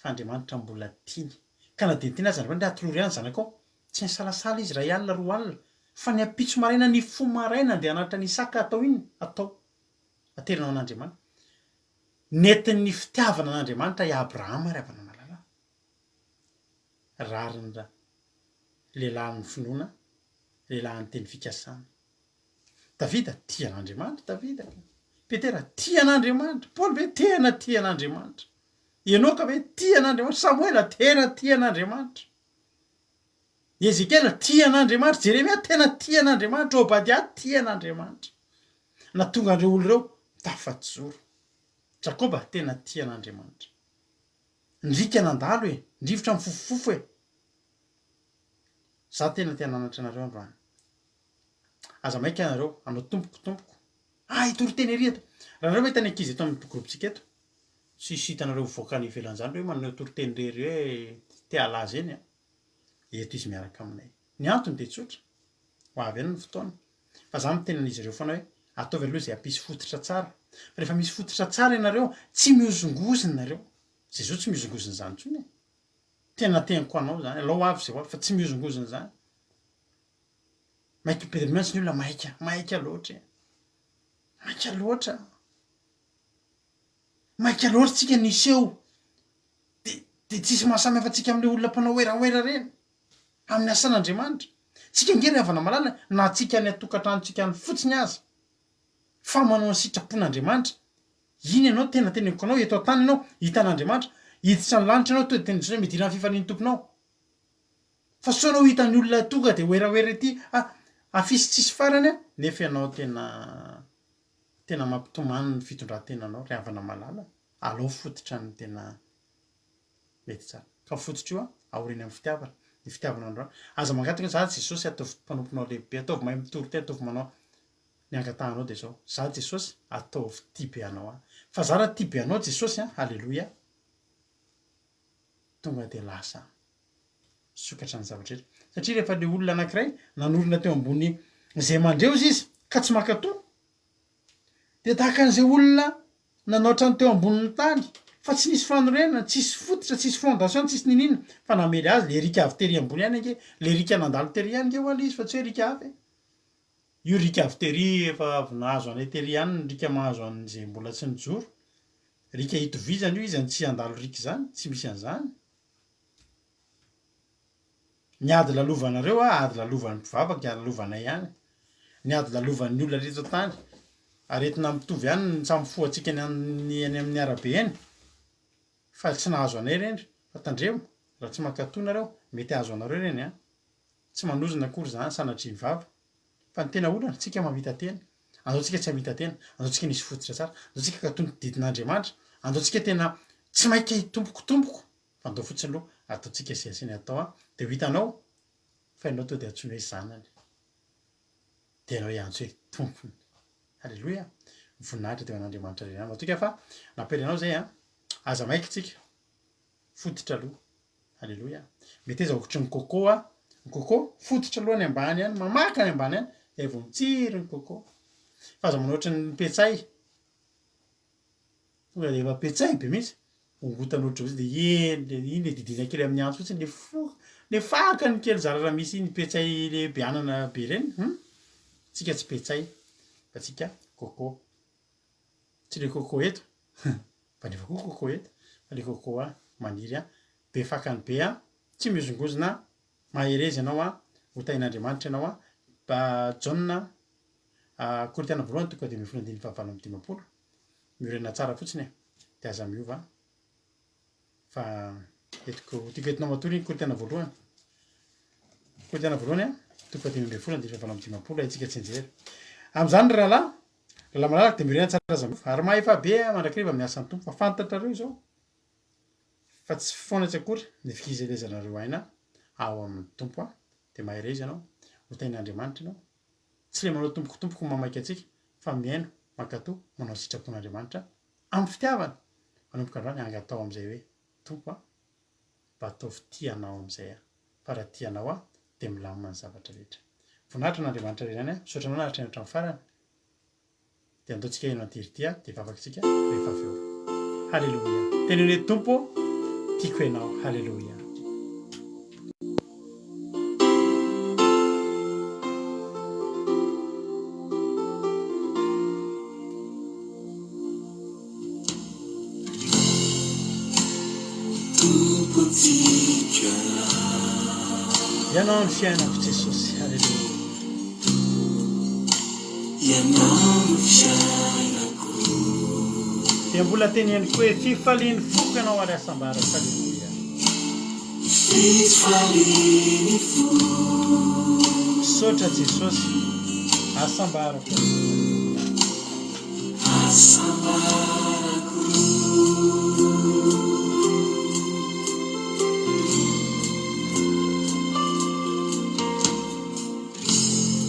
fa andriamanitra mbola tiany ka na de nyteny azy andriamanitra atolory any zanakao tsy ny salasala izy ray alina roa alina fa ny apitso maraina ny fo maraina de anatra ny saka atao iny atao aterinao an'andriamanitra nentin'ny fitiavana an'andriamanitra i abrahama ry havana malala rariny ra lehilahin'ny finoana lehilahin'ny teny fikasana davida tia an'andriamanitra davida petera tia an'andriamanitra paoly be tena tia an'andriamanitra enoka be tia an'andriamanitra samoela tena tia an'andriamanitra ezekela tia an'andriamanitra jeremia tena tia an'andriamanitra obadia tia an'andriamanitra na tonga andreo olo reo tafatsoro jakoba tena tia an'andriamanitra nrika nandalo e ndrivotra mifofofofo e za tena tia nanatra anareo androany aza maika anareo anao tompokotompoko itory teny ery eto raha nareo mahitany ankizy eto amin'ny gropitsika eto sisy hitanareo voaka ny ivelan'zany hoe manao tory teny rery hoe tia alaza eny a eto izy miaraka aminay ny antony de tsotra ho avy any ny fotoana fa za mitenan'izy ireo foana hoe ataovy aloha zay ampisy fototra tsara fa rehefa misy fototra tsara ianareo tsy miozongozony nareo zay zao tsy miozongozony zany tsony tena teniko anao zany alao avy zay fa tsy miozongozony zany maika be miantsy ny olona maika loatra maika loatra maika loatra tsika niseho de tsisy mahasamy hafa tsika am'le olona mpanao oeraoera reny amin'ny asan'andriamanitra tsika ngery havana malala na tsika ny atokantranotsika ny fotsiny azy fa manao ny sitrapon'andriamanitra iny ianao tena teneniko anao eto an-tany ianao hitan'andriamanitra hiditra ny lanitra ianao to de teny hoe midira ny fifaniany tomponao fa so anao hitan'ny olona tonga de oeraoera ety afisy tsisy farany a nefa ianao tena mampitomany ny fitondrantenanao ry havana malala alao fototra ny tena mety tsara ka fototra io a aoreny amin'ny fitiavana ny fitiavana androany aza mangataka za jesosy ataovy mpanomponao lehibe ataovy mahay mitory teny ataovy manao ny angatahanao de zao za jesosy ataovy tia be anao a fa za raha tia be anao jesosy a halleloia tonga de lasa sokatra ny zavatra rehetra satria rehefa le olona anankiray nanorina teo ambony zay mandreozy izy ka tsy makato de tahakan'izay olona nanaotrany teo ambonin'ny tany fa tsy nisy fanorenana tsisy fototra tsisy fondation tsisy ninina fa namely azy le rika avy tery ambony any ange le rika nandalo tery any nge hoala izy fa tsy hoe rika avy io rika avy tery efa avy nahazo anay tery any ny rika mahazo an'zay mbola tsy nijoro rika hitovizany io izy any tsy andalo rika zany tsy misy an'zany ny ady lalovanareo ady lalovan'ny mpivavaka ady lalovanay ihany ny ady lalovan'ny olona reto tany aretina mitovy ihany ny samy foatsika any amin'ny arabe eny fa tsy nahazo anay reny fa tandremo raha tsy makato nareo mety azo anareo reny a tsy manozona akory zany sanatria mivava fa ny tena olana tsika mamita tena andaotsika tsy hamita tena andaotsika nisy fototra tsara andaotsika katony didin'andriamanitra andaotsika tena tsy mainka hitombokotomboko fa andao fotsiny loha ataotsika siasiny atao a de ho hitanao fa ianao to de atsony hoe zanany de anao iantso hoe tompony alleloia voninahitra teo an'andriamanitra reny any matoka fa nampery anao zay a aza maiky tsika fototra aloha alleloia mety eza okotry ny coco a ny coco fototra aloha ny ambany any mamaka ny ambany any de vo mitsiry ny coco fa aza manohatry ny petsay tonga de efa petsay be mihitsy ongotana ohatry izy de eny le iny le didina kely amin'ny antso fotsiny le fakany kely zarara misy iny petsay le bianana be reny tsika tsy petsay fa tsika coco tsy le coco eto fa nefa koa coco eto fa le coco a maniry a be fakany be a tsy miozongozona maherezy anao a ho tain'andriamanitra ianao a ba jauna koritiana voalohany toko dimy folo andiny fahavalo amby dimapolo miorena tsara fotsiny de aza miova fa etiko tiako etinao matory iny koritiana voalohany a toko dimy amby folo andiny fahavalo amby dimapolo aitsika tsy enjery am'zany rahalahy malalaka de miorena tsara aza miova ary mahefa be mandrakiriva miasan'ny tompo fa fantatrareo zao fa tsy foana tsy akory ny fikizelezanareo aina ao amin'ny tompo a de maherezy ianao ho tain'andriamanitra ianao tsy le manao tompokotompoko mamaika atsika fa miaino makato manao sitrapon'andriamanitra amin'ny fitiavana manomboka androany angatao am'izay hoe tompo a mba ataovy tianao am'izay a fa raha tianao a de milamina ny zavatra rehetra voninahitra n'andriamanitra reny any a misaotra anao naharitra ny hatramin'ny farany de andaotsika eno antirytia de vavakytsika rehefa avy eo halleloia teneny hoe tompo tiako ianao halleloia ianao ny fiainako jesosy halleloia de mbola teny ihany koa hoe fifaliany foko ianao ary asambarako halleloia misaotra jesosy asambarako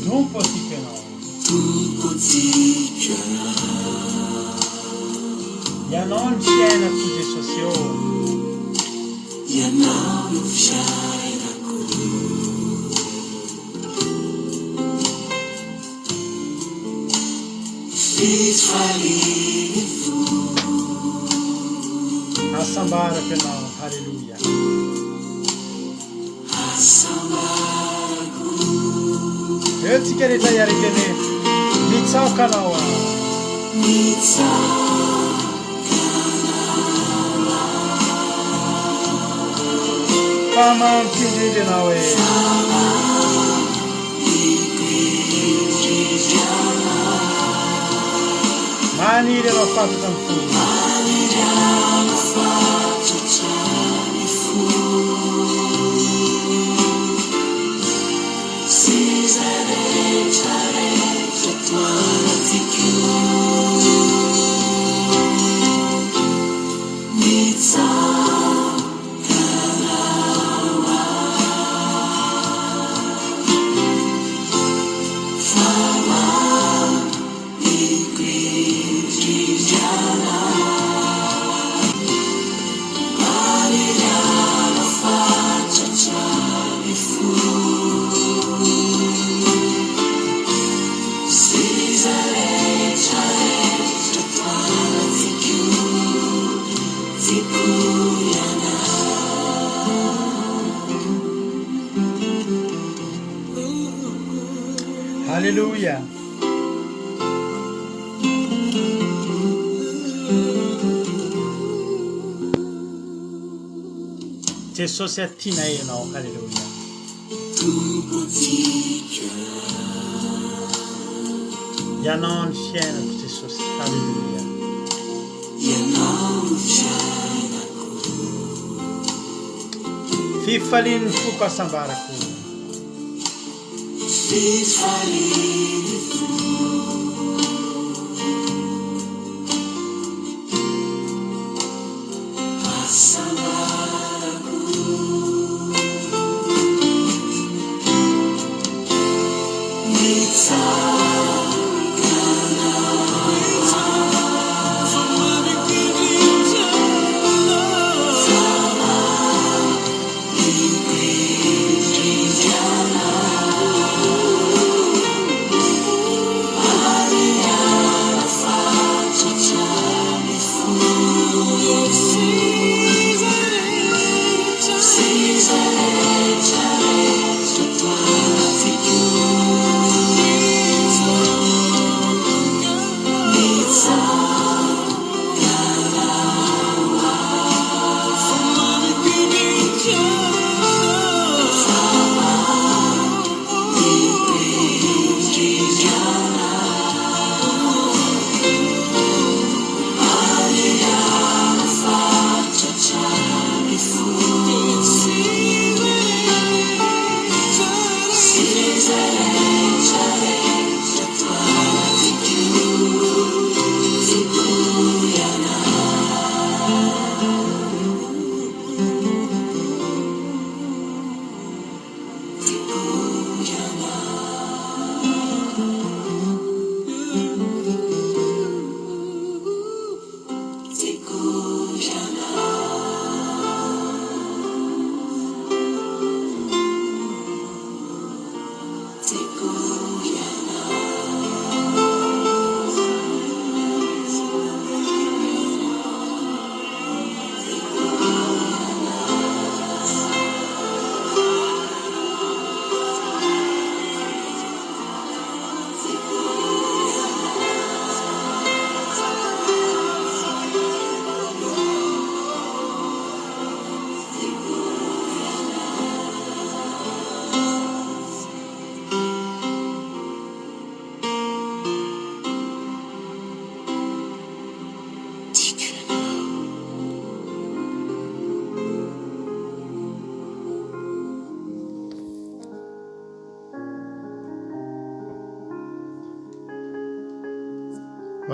tompo tiako ianao ianao ny fiainako jesosy eo asambarako ianao halleloia eo tsika rehetra iaretene mitsaoka anao a fa mampindrindry anao hoe maniry anao fantatra amy Hallelujah. Jesosy atianay ianao. Hallelujah. Ianao ny fiainako Jesosy. Hallelujah. Fifalian'ny foko asambarako.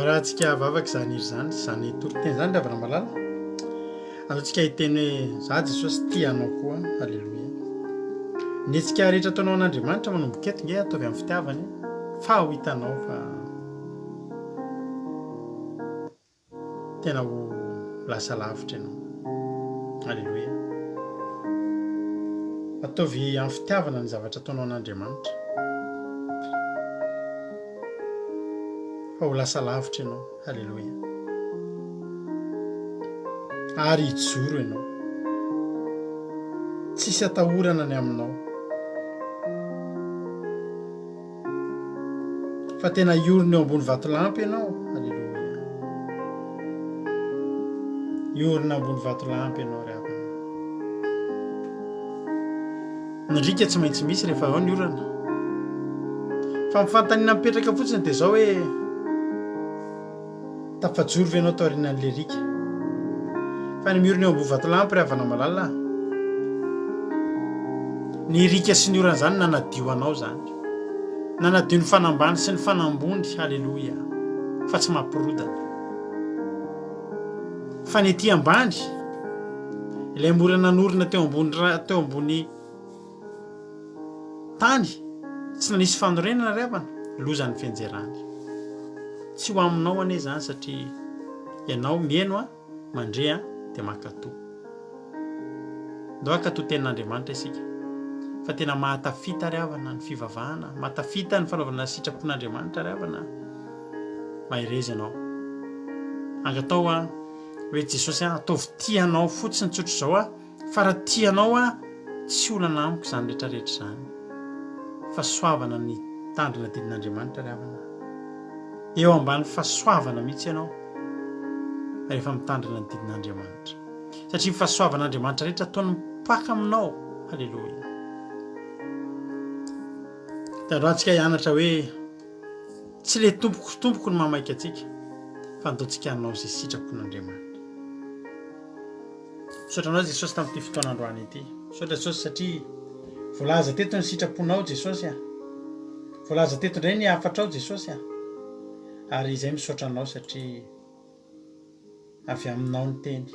Raha antsika vavaka zany izy zany zany toriteny zany ravana malala antsika hiteny hoe za Jesosy tia anao koa. Halleluja. Ny antsika rehetra ataonao an'Andriamanitra manomboka eto nge ataovy amin'ny fitiavany fa ho hitanao fa tena ho lasa lavitra ianao. Halleluja. Ataovy amin'ny fitiavana ny zavatra ataonao an'Andriamanitra fa ho lasa lavitra ianao. Halleluja. Ary hijoro ianao, tsisy atahorana ny aminao, fa tena iorina eo ambony vatolampy ianao. Halleluja. Iorina ambony vatolampy ianao ravana. Ny rika tsy maintsy misy rehefa ao ny orana, fa mifantanina mipetraka fotsiny dia zao hoe tafajoro ianao tao aorianan'le rika. Fa ny miorina eo ambony vatolampy ravana malala, ny rika sy ny orana zany nanadio anao zany, nanadio ny fanambany sy ny fanambony. Halleluja. Fa tsy mampirodana, fa ny ety ambany ilay mora nanorina teo ambony tany tsy nanisy fanorenana ravana, loza ny fianjerany. Tsy ho aminao ane zany satria ianao mieno mandre dia makatò. Ndao akatò ten'Andriamanitra isika, fa tena mahatafita ravana ny fivavahana, mahatafita ny fanaovana sitrapon'Andriamanitra ravana. Maherezy ianao angatao hoe Jesosy ataovy tianao fotsiny tsotro zao fa raha tianao tsy olana amiko zany rehetrarehetra zany fa soavana ny tandrina didin'Andriamanitra ry havana. Eo ambany fahasoavana mihitsy ianao rehefa mitandrina ny didin'Andriamanitra satria ny fahasoavan'Andriamanitra rehetra ataony mipaka aminao. Halleloia. Tandroantsika hianatra hoe tsy le tompoko ny mamaika atsika fa nataontsika hanao izay sitrapon'Andriamanitra. Misaotranao Jesosy tamin'ity fotoana androany ity. Misaotra Jesosy satria voalaza teto ny sitraponao Jesosy voalaza teto indray ny hafatrao Jesosy ary izay misaotranao satria avy aminao ny teny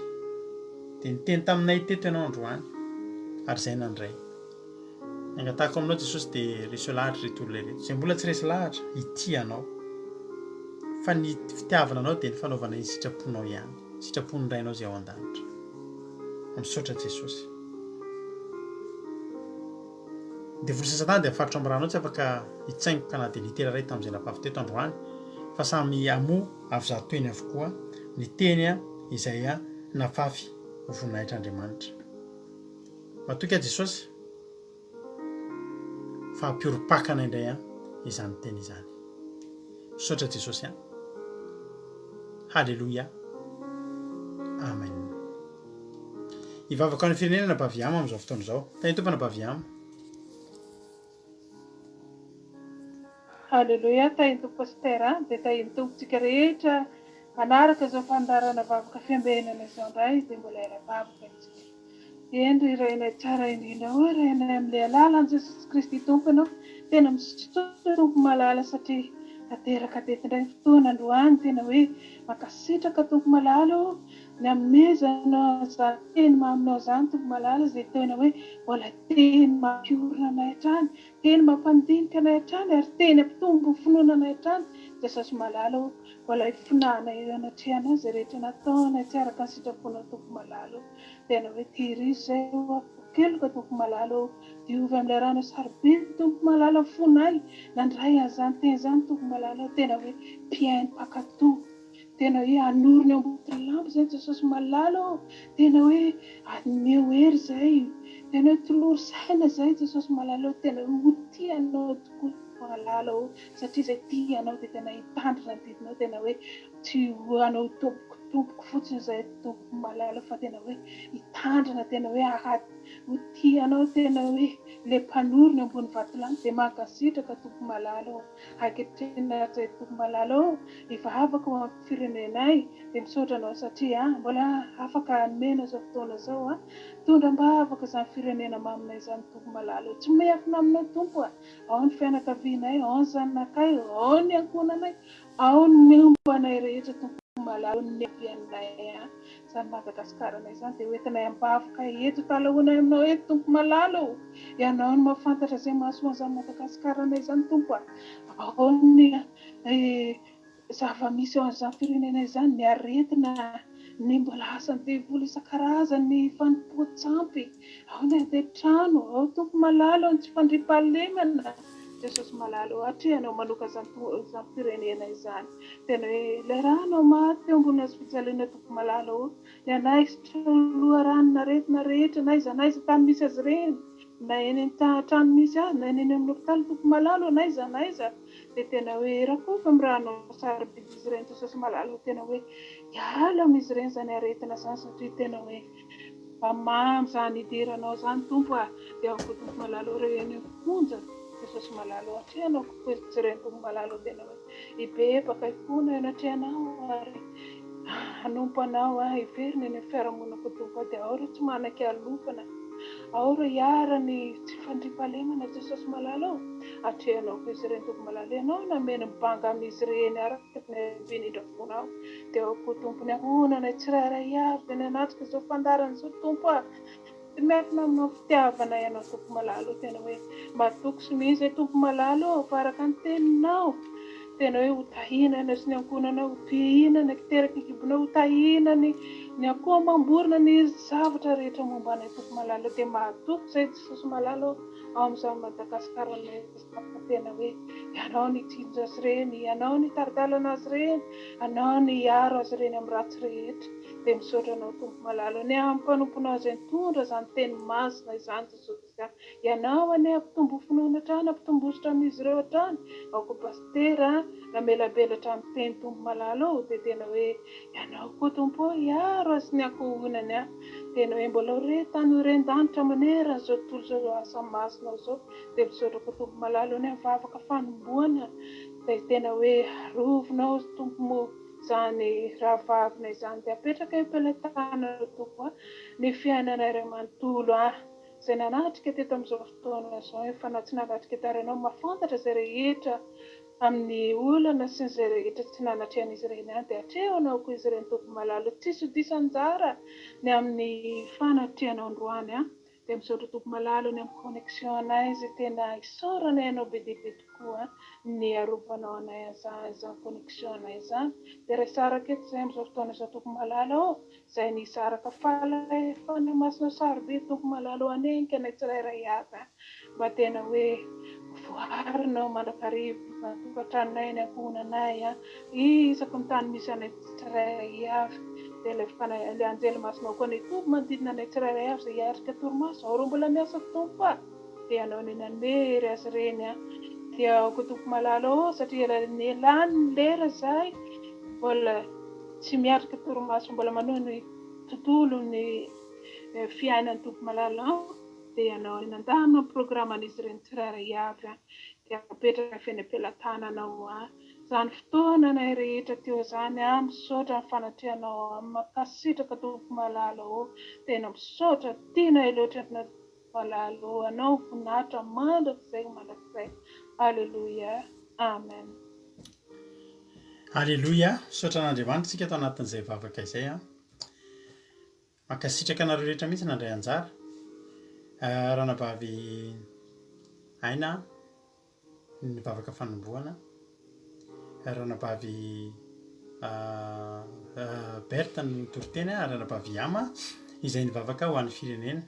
dia niteny taminay teto ianao androany ary izay nandray. Angatahako aminao Jesosy dia resy lahatra reto olona ireto izay mbola tsy resy lahatra itianao fa ny fitiavana anao dia ny fanaovana ny sitraponao ihany, sitrapon'ny rainao izay ao an-danitra. Misaotra Jesosy. Dia vory sasatany dia afarotra amin'ny ranao tsy afaka hitsaingoka na dia litera iray tamin'izay napavy teto androany fa samy amo avy zatoeny avokoa ny teny izay napavy ho voninahitran'Andriamanitra. Matoka Jesosy fa hampioro-pakana indray izany teny izany. Misaotra Jesosy. Halleluia. Amen. Ivavaka ny firenena Baviama amin'izao fotoana izao. Tany tompana Baviama. Halleluia. Tahin-tompo pastera dia tahin-tompontsika rehetra manaraka izao fandarana vavaka fiambenana izao indray dia mbola era-vavaka itsika. Endry irainay tsara indrindra irainay amin'ilay alalan'i Jesosy Kristy tomponao tena misotra tompo malala satria tanteraka teto indray fotoana androany tena hoe makasitraka tompo malala ny amezanao izany teny maminao izany tompo malala izay tena hoe mbola teny mampiorina anay hatrany, teny mampandinika anay hatrany ary teny ampitombo finoana anay hatrany. Jesosy malala mbola hifinana anatrehana izay rehetra nataonay tsy araka ny sitraponao tompo malala tena hoe tiry izay keloka tompo malala diovy amin'ilay rano saribiny tompo malala fonay nandray an'izany teny izany tompo malala tena hoe mpiainy mpakatoa tena hoe anorony ambony lampo izay Jesosy malala tena hoe aneo hery izay tena hoe tolory saina izay Jesosy malala tena hoe hotianao tokoa malala satria izay tianao dia tena hitandrina ny didinao tena hoe tsy hoanao tompoko fotsiny izay tompo malala fa tena hoe hitandrina tena hoe hotianao tena hoe le mpanorony ambony vatolany dia mankasitraka tompo malala ankehitriny izay tompo malala hivavaka ho amin'ny firenenay dia misaotra anao satria mbola afaka hanomena izao fotoana izao tondra mbavaka izany firenena maminay izany tompo malala tsy miafina aminao tompo ao ny fianakavianay, ao ny zanakay, ao ny ankonanay, ao ny miombanay rehetra tompo malala ny avianay izany Madagasikara izany dia hoentinay ambavaka eto talaonay aminao eto tompo malala ianao ny mahafantatra izay mahasoa an'izany Madagasikara izany tompo ao ny zava-misy ao an'izany firenena izany ny aretina ny mbola asany devoly isan-karazany ny fanompoan-tsampy ao ny andeha-trano ao tompo malala ny tsy fandriam-pahalemana Jesosy malala atrehanao manoka izany firenena izany tena hoe ilay ranao maty eo ambony hazo fijaliana tompo malala ny anaizy loha-ranona retina rehetra na iza tany misy azy ireny na eny trano misy azy na eny amin'ny hopitaly tompo malala naiza dia tena hoe rakofa amin'ny ranao sarobidy izy ireny Jesosy malala tena hoe hiala amin'izy ireny izany aretina izany satria tena hoe mpamamy izany idiranao izany tompo dia ao tompo malala ireo eny fonja Jesosy malala atrehanao koezireny tompo malala tena hoe hibebaka hifona anatrehanao ary hanompo anao hiverina eny amin'ny fiarahamonina tompo dia ao ireo tsy manan-ke alofana ao ireo hiarany tsy fandriam-pahalemana Jesosy malala atrehanao koezireny tompo malala ianao namena mibanga amin'izy ireny araka ny benindra fonao dia ao koa tompony ahonana tsirairay avy dia nanatrika izao fandarana izao tompo tsy miafina aminao fitiavana ianao tompo malala tena hoe matoky sy misy tompo malala fa araka ny teninao tena hoe hotahinana sy ny ankonanao hotihinana kiteraka kibonao hotahinany ny akoho mamborona ny zavatra rehetra mombanay tompo malala dia matoky izay Jesosy malala ao amin'izany Madagasikara tena hoe ianao ny tsinjo azy ireny ianao ny taridalana azy ireny ianao ny hiaro azy ireny amin'ny ratsy rehetra dia misaotra anao tompo malalo ny ampanomponao izay nitondra izany teny masina izany Jesosy Kristy. Ianao anie ampitombo finoana hatrany, ampitombosotra amin'izy ireo hatrany. Aoko pastera namelabelatra amin'ny teny tompo malalo dia tena hoe ianao koa tompo hiaro azy ny ankohonany a. Tena hoe mbola tany horen-danitra manera izao tontolo izao asa masina izao. Dia misaotra koa tompo malalo ny mivavaka fanomboana. Dia tena hoe rovinao tompo izany rahavavina izany dia apetraka am-pelatana tompo ny fiainana iray manontolo izay nanatrika teto amin'izao fotoana izao fa na tsy nanatrika taranao mahafantatra izay rehetra amin'ny olana sy izay rehetra tsy nanatrehan'izy ireny dia atrehonao koa izy ireny tompo malalo tsisy hodisan-jara ny amin'ny fanatrehanao androany dia misaotra tompo malalo ny amin'ny connexion anay izay tena isaorana ianao be dia be tokoa ny arovanao anay izany connexion anay izany dia raha isaraka eto izay amin'izao fotoana izao tompo malalo izay nisaraka fanamasinao sarobe tompo malalo anenika anay tsirairay avy mba tena hoe voarinao mandrakariva tokantranonay ny ankohonanay isaky ny tany misy anay tsirairay avy dia ilay anjely masinao koa ny tompo manodidina anay tsirairay avy izay hiarika toromaso ao reo mbola miasa tompo dia ianao ny namery azy ireny dia aoko tompo malalo satria ny elany ny lera izay mbola tsy miarika toromaso mbola manohy ny tontolo ny fiainan'ny tompo malalo dia ianao ny nandamina programan'izy ireny tsirairay avy dia apetraka feny am-pelatananao izany fotoana anay rehetra teo izany misaotra ny fanatrehanao makasitraka tompo malalo tena misaotra tiana iloatra na malalo anao voninahitra mandrakizay alleluia amen. Alleluia, misaotra an'Andriamanitra isika atao anatin'izay vavaka izay makasitraka anareo rehetra mihitsy nandray anjara ranavavy aina ny vavaka fanombohana ranavavy Berta ny toriteny ranavavy Ama izay nivavaka ho an'ny firenena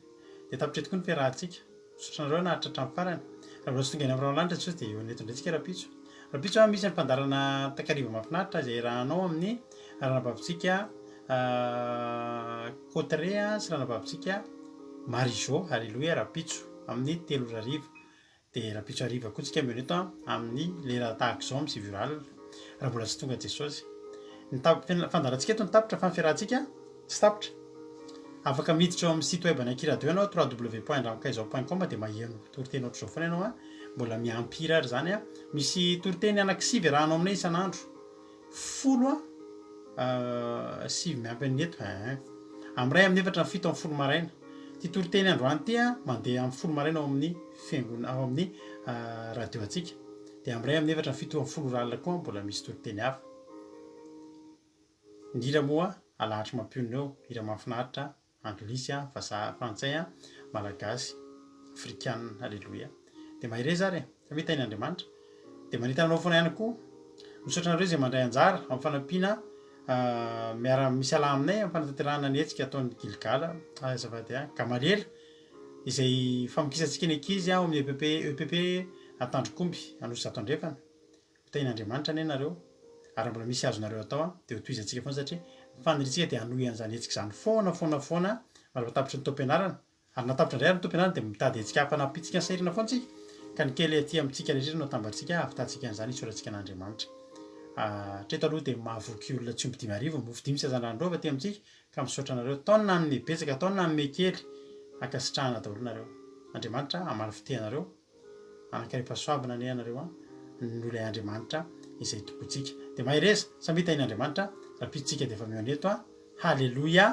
dia tapitra tokoa ny fiarahantsika misaotra anareo naharitra hatramin'ny farany raha mbola tsy tonga any amin'ny ranolanitra tsy dia eo aneto indray tsika rapitso misy ny fandarana takariva mahafinaritra izay rahanao amin'ny ranavavitsika Cotre sy ranavavitsika Marizô alleluia rapitso amin'ny 3 ariva dia rapitso ariva koa tsika meo neto amin'ny lera tahaka izao amin'ny sivy alina raha mbola tsy tonga Jesosy ny fandarantsika eto ny tapitra fa ny fiarahantsika tsy tapitra afaka miditra eo amin'ny site web ny akiradio ianao www.andramakaizao.com dia maheno toriteny ohatr'izao foana ianao mbola miampira ary zany misy toriteny anankisivy rahanao aminay isan'andro 10 sivy miampy ny eto amiray amin'ny 4 ny 7 amin'ny folo maraina ty toriteny androany ty mandeha amin'ny folo maraina ao amin'ny fiangonana ao amin'ny radio atsika dia amiray amin'ny 4 ny 7 amin'ny folo ralina koa mbola misy toriteny hafa indrindra moa alahatra mampionina eo hira mahafinaritra anglisy frantsay malagasy afrikana alleluia dia mahire zary mita iny Andriamanitra dia manita anao foana ihany koa misaotra anareo izay mandray anjara amin'ny fanampiana miara misy ala aminay amin'ny fanatanterahana ny hetsika ataon'ny Gilgala azafady Gamaliel izay famokisantsika ny ankizy ao amin'ny EPP Antandrokomby Anosy Zatondrefana mita iny Andriamanitra ane nareo ary mbola misy azonareo atao dia hotoizantsika foana satria faniritsika dia hanohy an'izany hetsika izany foana malapatapitra ny tom-pianarana ary natapitra indray ny tom-pianarana dia mitady hetsika hampanampitsika ny sairina foana tsika ka ny kely aty amintsika rehetra no atambatsika ahafitantsika an'izany hisorantsika an'Andriamanitra treto aloha dia mahavoky olona tsy omby 5 arivo mofo 5 sazanandrova aty amintsika ka misaotra anareo taona amin'ny betsaka taona amin'ny kely ankasitrahana daholo nareo Andriamanitra amary fitehanareo anankaripasoabina ane anareo nolay Andriamanitra izay tokontsika dia mahireza samita iny Andriamanitra rapitsika dia efa meo aneto halleluia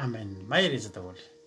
amen mahireza daholo